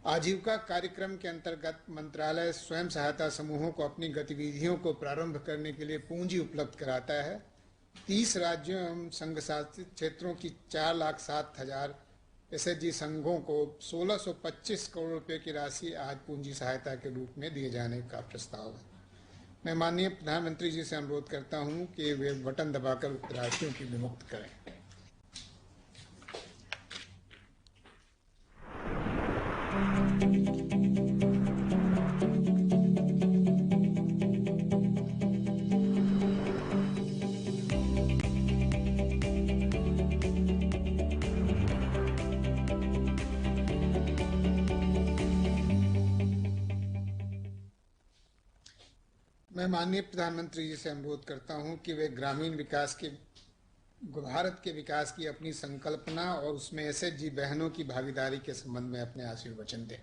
Speaker 1: आजीविका कार्यक्रम के अंतर्गत मंत्रालय स्वयं सहायता समूहों को अपनी गतिविधियों को प्रारंभ करने के लिए पूंजी उपलब्ध कराता है। 30 राज्यों एवं संघ शासित क्षेत्रों की 4,07,000 SHG संघों को 1625 करोड़ रुपए की राशि आज पूंजी सहायता के रूप में दिए जाने का प्रस्ताव है। मैं माननीय प्रधानमंत्री जी से अनुरोध करता हूं कि वे बटन दबाकर उक्त राशियों की विमुक्त करें। मैं माननीय प्रधानमंत्री जी से अनुरोध करता हूं कि वे ग्रामीण विकास के भारत के विकास की अपनी संकल्पना और उसमें SHG बहनों की भागीदारी के संबंध में अपने आशीर्वचन दें।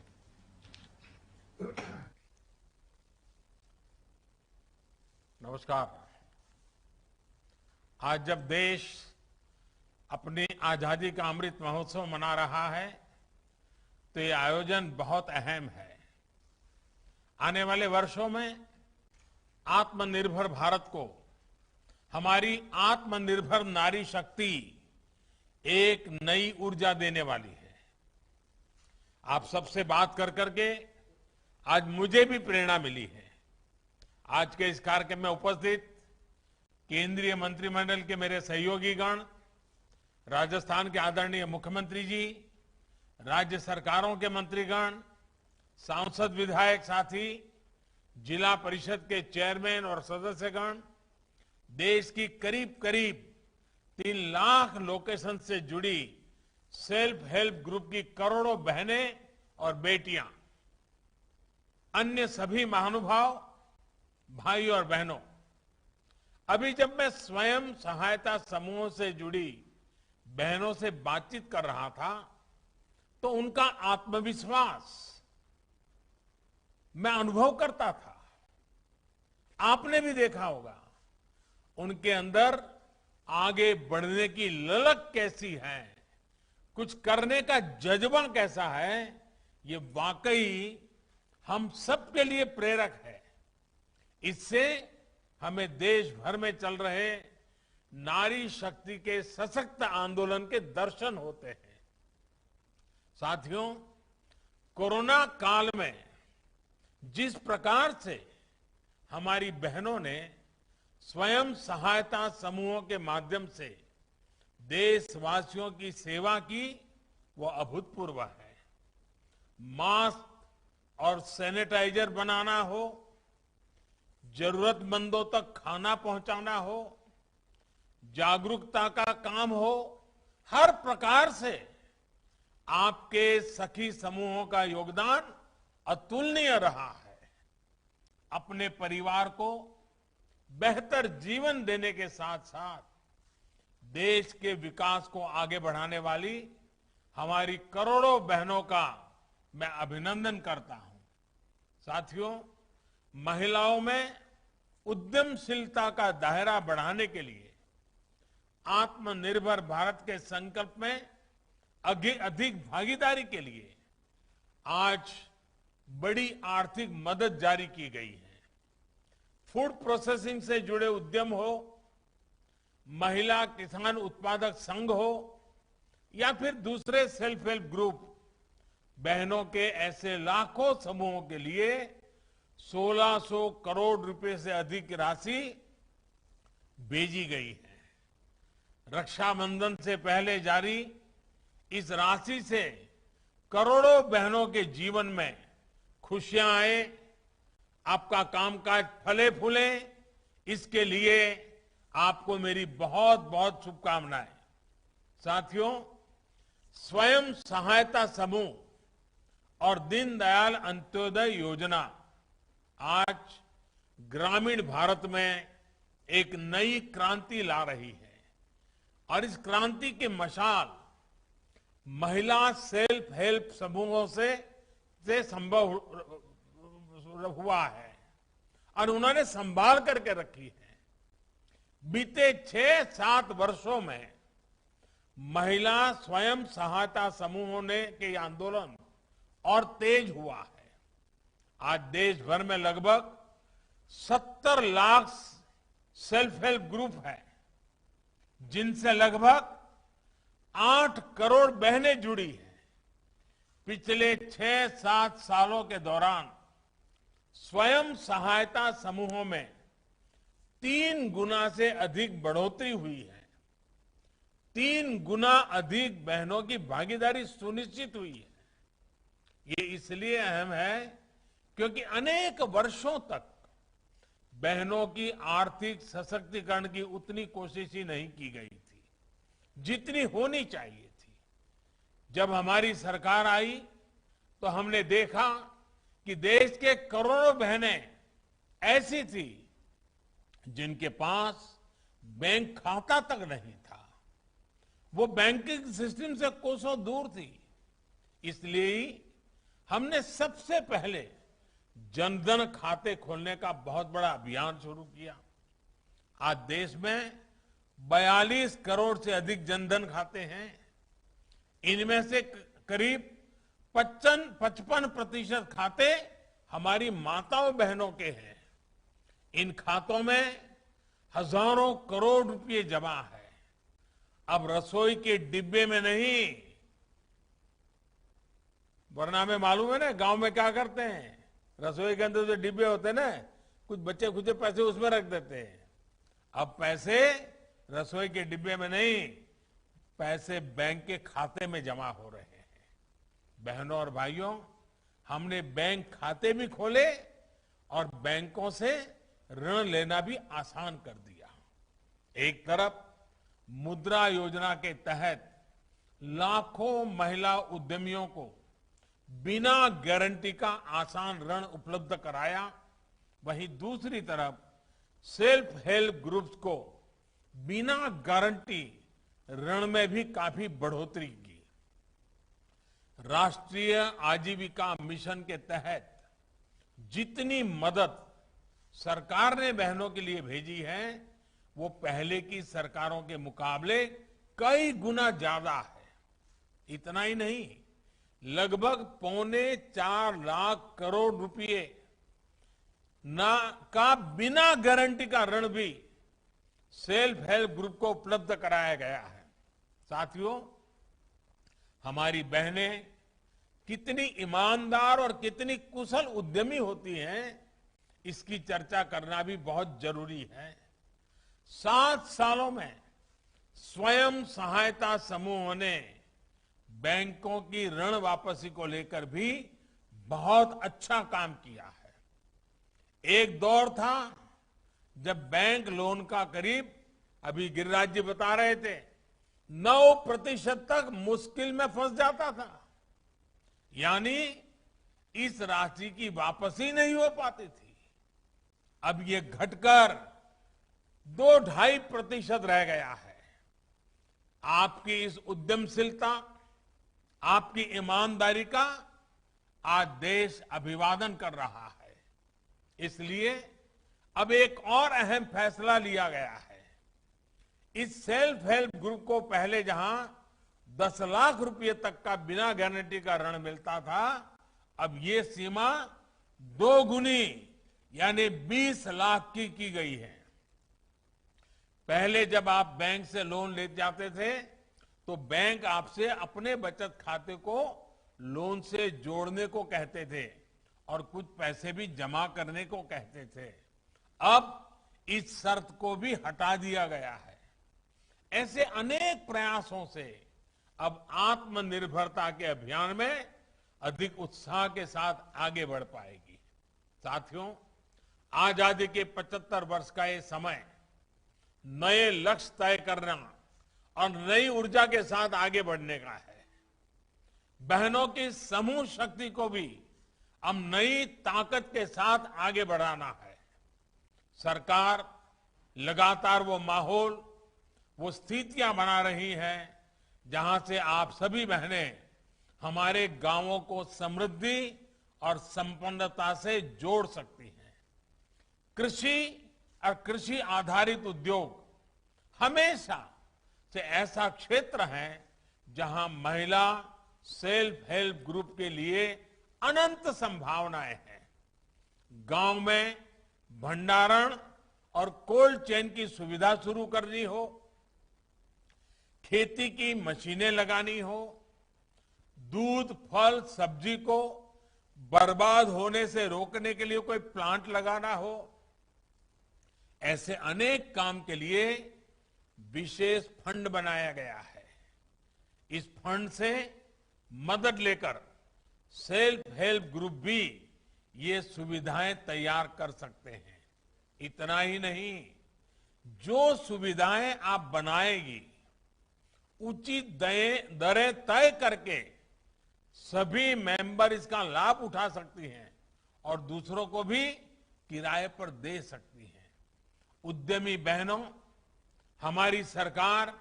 Speaker 4: नमस्कार। आज जब देश अपनी आजादी का अमृत महोत्सव मना रहा है तो ये आयोजन बहुत अहम है। आने वाले वर्षों में आत्मनिर्भर भारत को, हमारी आत्मनिर्भर नारी शक्ति एक नई ऊर्जा देने वाली है। आप सबसे बात कर करके आज मुझे भी प्रेरणा मिली है। आज के इस कार्यक्रम में उपस्थित केंद्रीय मंत्रिमंडल के मेरे सहयोगी गण, राजस्थान के आदरणीय मुख्यमंत्री जी, राज्य सरकारों के मंत्रीगण, सांसद विधायक साथी, जिला परिषद के चेयरमैन और सदस्यगण, देश की करीब करीब 3 लाख लोकेशन से जुड़ी सेल्फ हेल्प ग्रुप की करोड़ों बहनें और बेटियां, अन्य सभी महानुभाव, भाई और बहनों, अभी जब मैं स्वयं सहायता समूहों से जुड़ी बहनों से बातचीत कर रहा था तो उनका आत्मविश्वास मैं अनुभव करता था। आपने भी देखा होगा उनके अंदर आगे बढ़ने की ललक कैसी है, कुछ करने का जज्बा कैसा है, ये वाकई हम सबके लिए प्रेरक है। इससे हमें देश भर में चल रहे नारी शक्ति के सशक्त आंदोलन के दर्शन होते हैं। साथियों, कोरोना काल में जिस प्रकार से हमारी बहनों ने स्वयं सहायता समूहों के माध्यम से देशवासियों की सेवा की, वो अभूतपूर्व है। मास्क और सैनिटाइजर बनाना हो, जरूरतमंदों तक खाना पहुंचाना हो, जागरूकता का काम हो, हर प्रकार से आपके सखी समूहों का योगदान अतुलनीय रहा है। अपने परिवार को बेहतर जीवन देने के साथ साथ देश के विकास को आगे बढ़ाने वाली हमारी करोड़ों बहनों का मैं अभिनंदन करता हूं। साथियों, महिलाओं में उद्यमशीलता का दायरा बढ़ाने के लिए आत्मनिर्भर भारत के संकल्प में अधिक भागीदारी के लिए आज बड़ी आर्थिक मदद जारी की गई है। फूड प्रोसेसिंग से जुड़े उद्यम हो, महिला किसान उत्पादक संघ हो या फिर दूसरे सेल्फ हेल्प ग्रुप, बहनों के ऐसे लाखों समूहों के लिए 1600 करोड़ रुपए से अधिक की राशि भेजी गई है। रक्षाबंधन से पहले जारी इस राशि से करोड़ों बहनों के जीवन में खुशियां आए, आपका कामकाज फले फूले, इसके लिए आपको मेरी बहुत बहुत शुभकामनाएं। साथियों, स्वयं सहायता समूह और दीनदयाल अंत्योदय योजना आज ग्रामीण भारत में एक नई क्रांति ला रही है और इस क्रांति की मशाल महिला सेल्फ हेल्प समूहों से संभव हुआ है और उन्होंने संभाल करके रखी है। बीते 6-7 वर्षों में महिला स्वयं सहायता समूहों ने के आंदोलन और तेज हुआ है। आज देश भर में लगभग 70 लाख सेल्फ हेल्प ग्रुप है, जिनसे लगभग 8 करोड़ बहनें जुड़ी हैं। पिछले 6-7 सालों के दौरान स्वयं सहायता समूहों में 3 गुना से अधिक बढ़ोतरी हुई है। 3 गुना अधिक बहनों की भागीदारी सुनिश्चित हुई है। ये इसलिए अहम है क्योंकि अनेक वर्षों तक बहनों की आर्थिक सशक्तिकरण की उतनी कोशिश ही नहीं की गई थी जितनी होनी चाहिए थी। जब हमारी सरकार आई तो हमने देखा कि देश के करोड़ों बहनें ऐसी थी जिनके पास बैंक खाता तक नहीं था, वो बैंकिंग सिस्टम से कोसों दूर थी। इसलिए हमने सबसे पहले जनधन खाते खोलने का बहुत बड़ा अभियान शुरू किया। आज देश में 42 करोड़ से अधिक जनधन खाते हैं। इनमें से करीब 55% खाते हमारी माताओं बहनों के हैं। इन खातों में हजारों करोड़ रुपए जमा है। अब रसोई के डिब्बे में नहीं, वरना हमें मालूम है ना गांव में क्या करते हैं, रसोई के अंदर जो डिब्बे होते हैं ना, कुछ बच्चे खुद पैसे उसमें रख देते हैं। अब पैसे रसोई के डिब्बे में नहीं, पैसे बैंक के खाते में जमा हो रहे हैं। बहनों और भाइयों, हमने बैंक खाते भी खोले और बैंकों से ऋण लेना भी आसान कर दिया। एक तरफ मुद्रा योजना के तहत लाखों महिला उद्यमियों को बिना गारंटी का आसान ऋण उपलब्ध कराया, वहीं दूसरी तरफ सेल्फ हेल्प ग्रुप्स को बिना गारंटी ऋण में भी काफी बढ़ोतरी की। राष्ट्रीय आजीविका मिशन के तहत जितनी मदद सरकार ने बहनों के लिए भेजी है वो पहले की सरकारों के मुकाबले कई गुना ज्यादा है। इतना ही नहीं, लगभग 3.25 लाख करोड़ रुपए का बिना गारंटी का ऋण भी सेल्फ हेल्प ग्रुप को उपलब्ध कराया गया है। साथियों, हमारी बहनें कितनी ईमानदार और कितनी कुशल उद्यमी होती हैं, इसकी चर्चा करना भी बहुत जरूरी है। 7 सालों में स्वयं सहायता समूहों ने बैंकों की ऋण वापसी को लेकर भी बहुत अच्छा काम किया है। एक दौर था जब बैंक लोन का करीब, अभी गिरिराज जी बता रहे थे, 9% तक मुश्किल में फंस जाता था, यानी इस राशि की वापसी नहीं हो पाती थी। अब ये घटकर 2-2.5% रह गया है। आपकी इस उद्यमशीलता, आपकी ईमानदारी का आज देश अभिवादन कर रहा है। इसलिए अब एक और अहम फैसला लिया गया है। इस सेल्फ हेल्प ग्रुप को पहले जहां 10 लाख रुपए तक का बिना गारंटी का ऋण मिलता था, अब ये सीमा 2 गुनी यानी 20 लाख की गई है। पहले जब आप बैंक से लोन ले जाते थे तो बैंक आपसे अपने बचत खाते को लोन से जोड़ने को कहते थे और कुछ पैसे भी जमा करने को कहते थे। अब इस शर्त को भी हटा दिया गया है। ऐसे अनेक प्रयासों से अब आत्मनिर्भरता के अभियान में अधिक उत्साह के साथ आगे बढ़ पाएगी। साथियों, आजादी के 75 वर्ष का ये समय नए लक्ष्य तय करना और नई ऊर्जा के साथ आगे बढ़ने का है। बहनों की समूह शक्ति को भी अब नई ताकत के साथ आगे बढ़ाना है। सरकार लगातार वो माहौल, वो स्थितियां बना रही है जहां से आप सभी बहनें हमारे गांवों को समृद्धि और संपन्नता से जोड़ सकती हैं। कृषि और कृषि आधारित उद्योग हमेशा से ऐसा क्षेत्र है जहां महिला सेल्फ हेल्प ग्रुप के लिए अनंत संभावनाएं हैं। गांव में भंडारण और कोल्ड चेन की सुविधा शुरू करनी हो, खेती की मशीनें लगानी हो, दूध, फल, सब्जी को बर्बाद होने से रोकने के लिए कोई प्लांट लगाना हो, ऐसे अनेक काम के लिए विशेष फंड बनाया गया है। इस फंड से मदद लेकर सेल्फ हेल्प ग्रुप भी ये सुविधाएं तैयार कर सकते हैं। इतना ही नहीं, जो सुविधाएं आप बनाएगी उचित दरें तय करके सभी मेंबर इसका लाभ उठा सकती हैं और दूसरों को भी किराए पर दे सकती हैं। उद्यमी बहनों, हमारी सरकार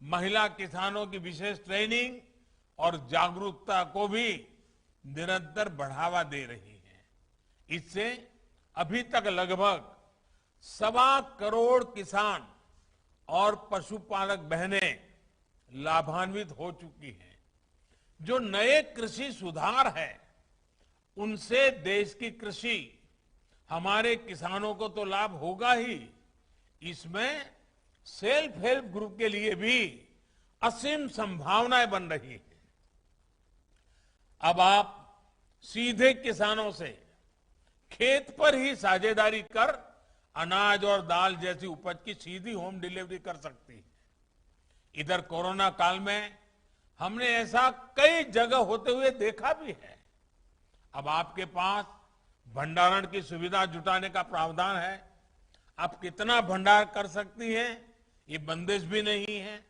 Speaker 4: महिला किसानों की विशेष ट्रेनिंग और जागरूकता को भी निरंतर बढ़ावा दे रही है। इससे अभी तक लगभग 1.25 करोड़ किसान और पशुपालक बहनें लाभान्वित हो चुकी हैं। जो नए कृषि सुधार है उनसे देश की कृषि, हमारे किसानों को तो लाभ होगा ही, इसमें सेल्फ हेल्प ग्रुप के लिए भी असीम संभावनाएं बन रही हैं। अब आप सीधे किसानों से खेत पर ही साझेदारी कर अनाज और दाल जैसी उपज की सीधी होम डिलीवरी कर सकती है। इधर कोरोना काल में हमने ऐसा कई जगह होते हुए देखा भी है। अब आपके पास भंडारण की सुविधा जुटाने का प्रावधान है। आप कितना भंडार कर सकती हैं, ये बंदिश भी नहीं है।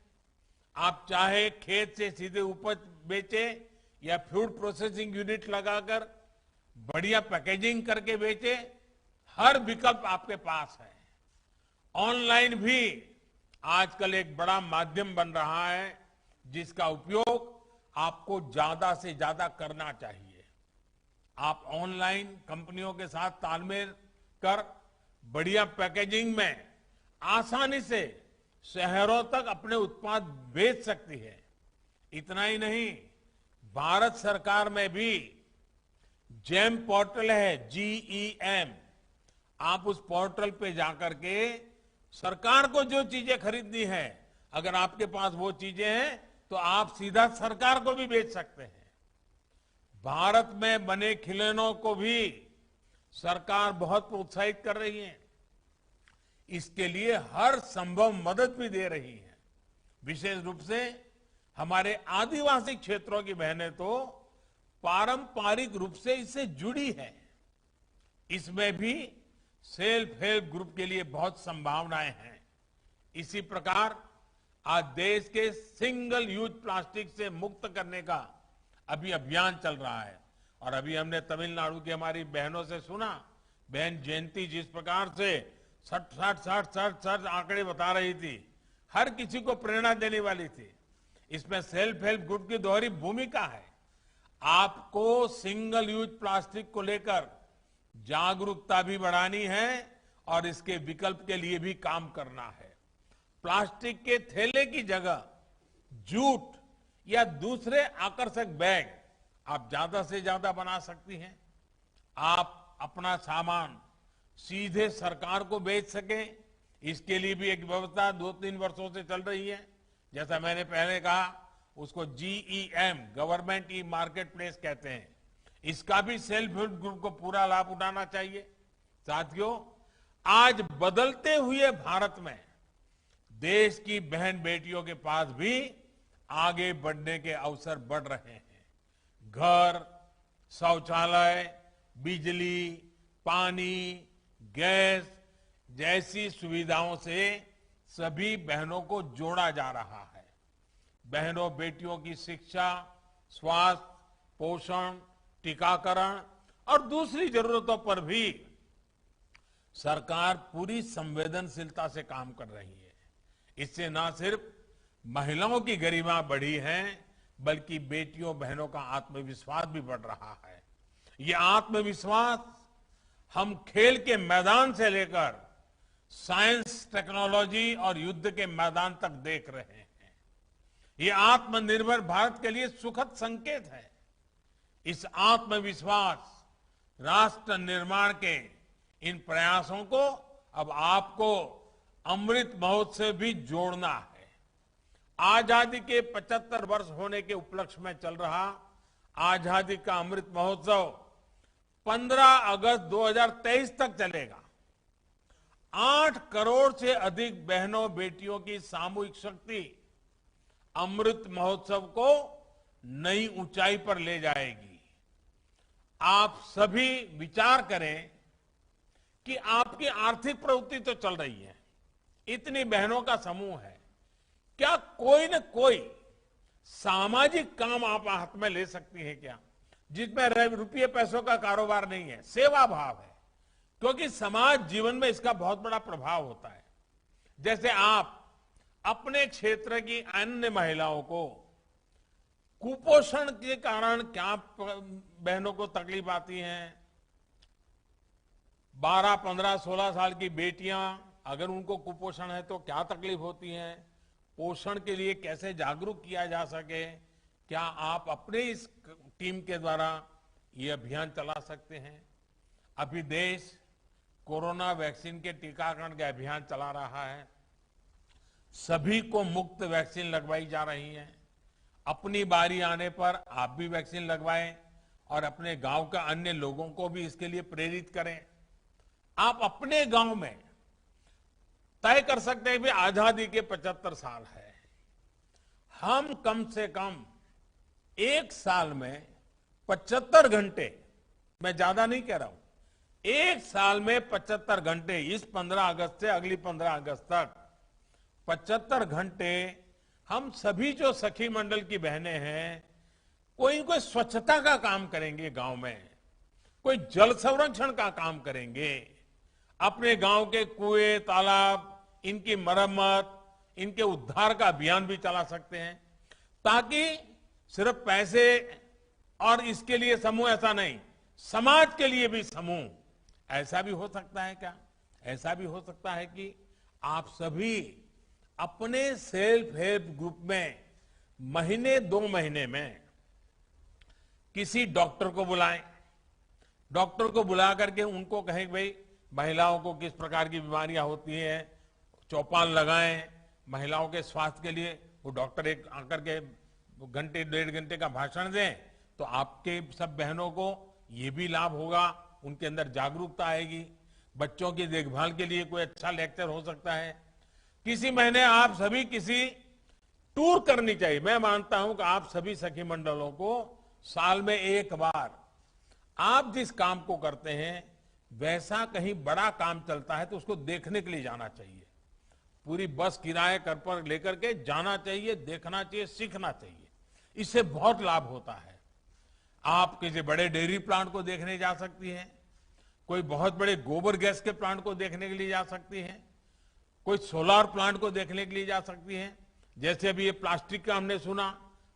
Speaker 4: आप चाहे खेत से सीधे उपज बेचे या फूड प्रोसेसिंग यूनिट लगाकर बढ़िया पैकेजिंग करके बेचे, हर विकल्प आपके पास है। ऑनलाइन भी आजकल एक बड़ा माध्यम बन रहा है जिसका उपयोग आपको ज्यादा से ज्यादा करना चाहिए। आप ऑनलाइन कंपनियों के साथ तालमेल कर बढ़िया पैकेजिंग में आसानी से शहरों तक अपने उत्पाद बेच सकती है। इतना ही नहीं, भारत सरकार में भी जेम पोर्टल है, GEM। आप उस पोर्टल पे जाकर के सरकार को जो चीजें खरीदनी है, अगर आपके पास वो चीजें हैं तो आप सीधा सरकार को भी बेच सकते हैं। भारत में बने खिलौनों को भी सरकार बहुत प्रोत्साहित कर रही है। इसके लिए हर संभव मदद भी दे रही है। विशेष रूप से हमारे आदिवासी क्षेत्रों की बहनें तो पारंपरिक रूप से इससे जुड़ी है। इसमें भी सेल्फ हेल्प ग्रुप के लिए बहुत संभावनाएं हैं। इसी प्रकार आज देश के सिंगल यूज प्लास्टिक से मुक्त करने का अभी अभियान चल रहा है। और अभी हमने तमिलनाडु की हमारी बहनों से सुना, बहन जयंती जिस प्रकार से 60 आंकड़े बता रही थी, हर किसी को प्रेरणा देने वाली थी। इसमें सेल्फ हेल्प ग्रुप की दोहरी भूमिका है। आपको सिंगल यूज प्लास्टिक को लेकर जागरूकता भी बढ़ानी है और इसके विकल्प के लिए भी काम करना है। प्लास्टिक के थैले की जगह जूट या दूसरे आकर्षक बैग आप ज्यादा से ज्यादा बना सकती हैं। आप अपना सामान सीधे सरकार को बेच सकें, इसके लिए भी एक व्यवस्था 2-3 वर्षों से चल रही है। जैसा मैंने पहले कहा, उसको GEM, government e market place कहते हैं। इसका भी सेल्फ हेल्प ग्रुप को पूरा लाभ उठाना चाहिए। साथियों, आज बदलते हुए भारत में देश की बहन बेटियों के पास भी आगे बढ़ने के अवसर बढ़ रहे हैं। घर, शौचालय, बिजली, पानी, गैस जैसी सुविधाओं से सभी बहनों को जोड़ा जा रहा है। बहनों बेटियों की शिक्षा, स्वास्थ्य, पोषण, टीकाकरण और दूसरी जरूरतों पर भी सरकार पूरी संवेदनशीलता से काम कर रही है। इससे न सिर्फ महिलाओं की गरिमा बढ़ी है, बल्कि बेटियों बहनों का आत्मविश्वास भी बढ़ रहा है। ये आत्मविश्वास हम खेल के मैदान से लेकर साइंस, टेक्नोलॉजी और युद्ध के मैदान तक देख रहे हैं। ये आत्मनिर्भर भारत के लिए सुखद संकेत है। इस आत्मविश्वास राष्ट्र निर्माण के इन प्रयासों को अब आपको अमृत महोत्सव भी जोड़ना है। आजादी के 75 वर्ष होने के उपलक्ष्य में चल रहा आजादी का अमृत महोत्सव 15 अगस्त 2023 तक चलेगा। 8 करोड़ से अधिक बहनों बेटियों की सामूहिक शक्ति अमृत महोत्सव को नई ऊंचाई पर ले जाएगी। आप सभी विचार करें कि आपकी आर्थिक प्रवृत्ति तो चल रही है, इतनी बहनों का समूह है, क्या कोई न कोई सामाजिक काम आप हाथ में ले सकती है क्या, जिसमें रुपये पैसों का कारोबार नहीं है, सेवा भाव है? क्योंकि समाज जीवन में इसका बहुत बड़ा प्रभाव होता है। जैसे आप अपने क्षेत्र की अन्य महिलाओं को कुपोषण के कारण क्या बहनों को तकलीफ आती है, 12, 15, 16 साल की बेटियां अगर उनको कुपोषण है तो क्या तकलीफ होती है, पोषण के लिए कैसे जागरूक किया जा सके, क्या आप अपने इस टीम के द्वारा ये अभियान चला सकते हैं? अभी देश कोरोना वैक्सीन के टीकाकरण का अभियान चला रहा है। सभी को मुफ्त वैक्सीन लगवाई जा रही है। अपनी बारी आने पर आप भी वैक्सीन लगवाएं और अपने गांव का अन्य लोगों को भी इसके लिए प्रेरित करें। आप अपने गांव में तय कर सकते हैं कि आजादी के 75 साल है, हम कम से कम एक साल में 75 घंटे, मैं ज्यादा नहीं कह रहा हूं, एक साल में 75 घंटे, इस 15 अगस्त से अगली 15 अगस्त तक 75 घंटे हम सभी जो सखी मंडल की बहनें हैं, कोई स्वच्छता का काम करेंगे गांव में, कोई जल संरक्षण का काम करेंगे, अपने गांव के कुएं, तालाब इनकी मरम्मत, इनके उद्धार का अभियान भी चला सकते हैं, ताकि सिर्फ पैसे और इसके लिए समूह ऐसा नहीं, समाज के लिए भी समूह। ऐसा भी हो सकता है क्या? ऐसा भी हो सकता है कि आप सभी अपने सेल्फ हेल्प ग्रुप में महीने 2 महीने में किसी डॉक्टर को बुलाएं, डॉक्टर को बुला करके उनको कहें भाई महिलाओं को किस प्रकार की बीमारियां होती हैं, चौपाल लगाएं, महिलाओं के स्वास्थ्य के लिए वो डॉक्टर एक आकर के घंटे 1.5 घंटे का भाषण दें, तो आपके सब बहनों को ये भी लाभ होगा, उनके अंदर जागरूकता आएगी। बच्चों की देखभाल के लिए कोई अच्छा लेक्चर हो सकता है। किसी महीने आप सभी किसी टूर करनी चाहिए। मैं मानता हूं कि आप सभी सखी मंडलों को साल में एक बार आप जिस काम को करते हैं वैसा कहीं बड़ा काम चलता है तो उसको देखने के लिए जाना चाहिए। पूरी बस किराए कर पर लेकर के जाना चाहिए, देखना चाहिए, सीखना चाहिए। इससे बहुत लाभ होता है। आप किसी बड़े डेयरी प्लांट को देखने जा सकती हैं, कोई बहुत बड़े गोबर गैस के प्लांट को देखने के लिए जा सकती हैं, कोई सोलार प्लांट को देखने के लिए जा सकती हैं। जैसे अभी ये प्लास्टिक का हमने सुना,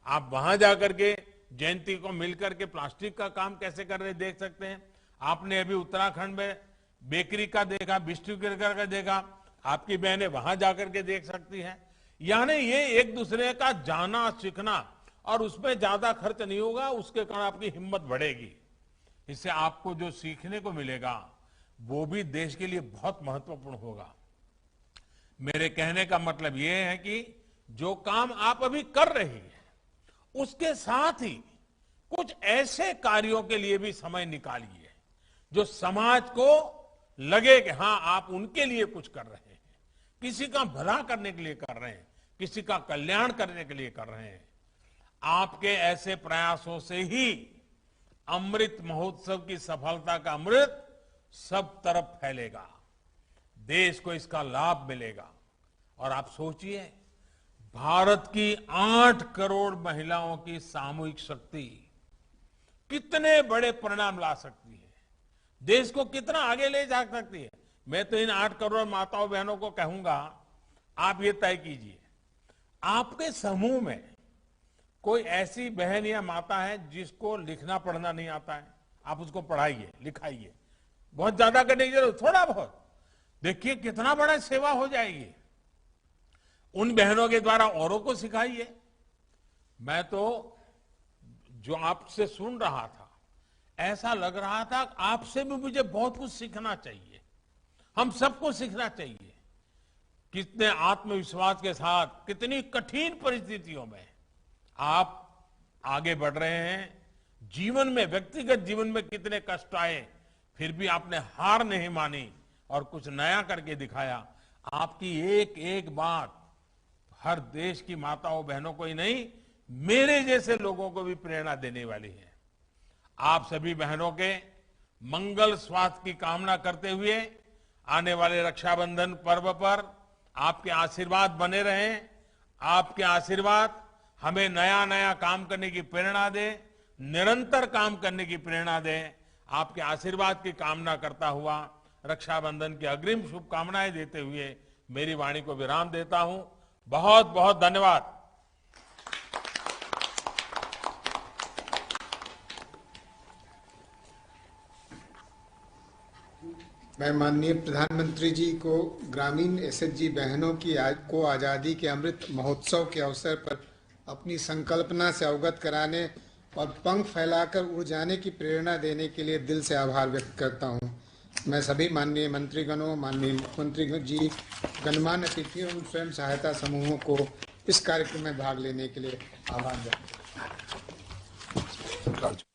Speaker 4: आप वहां जाकर के जयंती को मिलकर के प्लास्टिक का काम कैसे कर रहे देख सकते हैं। आपने अभी उत्तराखंड में बेकरी का देखा, बिस्कुट का देखा, आपकी बहनें वहां जाकर के देख सकती हैं। यानी ये एक दूसरे का जाना सीखना, और उसमें ज्यादा खर्च नहीं होगा, उसके कारण आपकी हिम्मत बढ़ेगी। इससे आपको जो सीखने को मिलेगा वो भी देश के लिए बहुत महत्वपूर्ण होगा। मेरे कहने का मतलब ये है कि जो काम आप अभी कर रही हैं उसके साथ ही कुछ ऐसे कार्यों के लिए भी समय निकालिए जो समाज को लगे कि हाँ आप उनके लिए कुछ कर रहे हैं, किसी का भला करने के लिए कर रहे हैं, किसी का कल्याण करने के लिए कर रहे हैं। आपके ऐसे प्रयासों से ही अमृत महोत्सव की सफलता का अमृत सब तरफ फैलेगा, देश को इसका लाभ मिलेगा। और आप सोचिए, भारत की 8 करोड़ महिलाओं की सामूहिक शक्ति कितने बड़े परिणाम ला सकती है, देश को कितना आगे ले जा सकती है। मैं तो इन 8 करोड़ माताओं बहनों को कहूंगा, आप ये तय कीजिए, आपके समूह में कोई ऐसी बहन या माता है जिसको लिखना पढ़ना नहीं आता है, आप उसको पढ़ाइए, लिखाइए। बहुत ज्यादा करने की जरूरत, थोड़ा बहुत। देखिए कितना बड़ा सेवा हो जाएगी। उन बहनों के द्वारा औरों को सिखाइए। मैं तो जो आपसे सुन रहा था, ऐसा लग रहा था आपसे भी मुझे बहुत कुछ सीखना चाहिए। हम सबको सीखना चाहिए। कितने आत्मविश्वास के साथ, कितनी कठिन परिस्थितियों में आप आगे बढ़ रहे हैं। जीवन में, व्यक्तिगत जीवन में कितने कष्ट आए, फिर भी आपने हार नहीं मानी और कुछ नया करके दिखाया। आपकी एक एक बात हर देश की माताओं बहनों को ही नहीं, मेरे जैसे लोगों को भी प्रेरणा देने वाली है। आप सभी बहनों के मंगल स्वास्थ्य की कामना करते हुए आने वाले रक्षाबंधन पर्व पर आपके आशीर्वाद बने रहें। आपके आशीर्वाद हमें नया नया काम करने की प्रेरणा दे, निरंतर काम करने की प्रेरणा दे। आपके आशीर्वाद की कामना करता हुआ रक्षाबंधन की अग्रिम शुभकामनाएं देते हुए मेरी वाणी को विराम देता हूं। बहुत बहुत धन्यवाद।
Speaker 1: मैं माननीय प्रधानमंत्री जी को ग्रामीण एसएचजी बहनों की को आज़ादी के अमृत महोत्सव के अवसर पर अपनी संकल्पना से अवगत कराने और पंख फैलाकर उड़ जाने की प्रेरणा देने के लिए दिल से आभार व्यक्त करता हूं। मैं सभी माननीय मंत्रीगणों, माननीय मुख्यमंत्री जी, गणमान्य अतिथियों एवं स्वयं सहायता समूहों को इस कार्यक्रम में भाग लेने के लिए आह्वान करता हूं।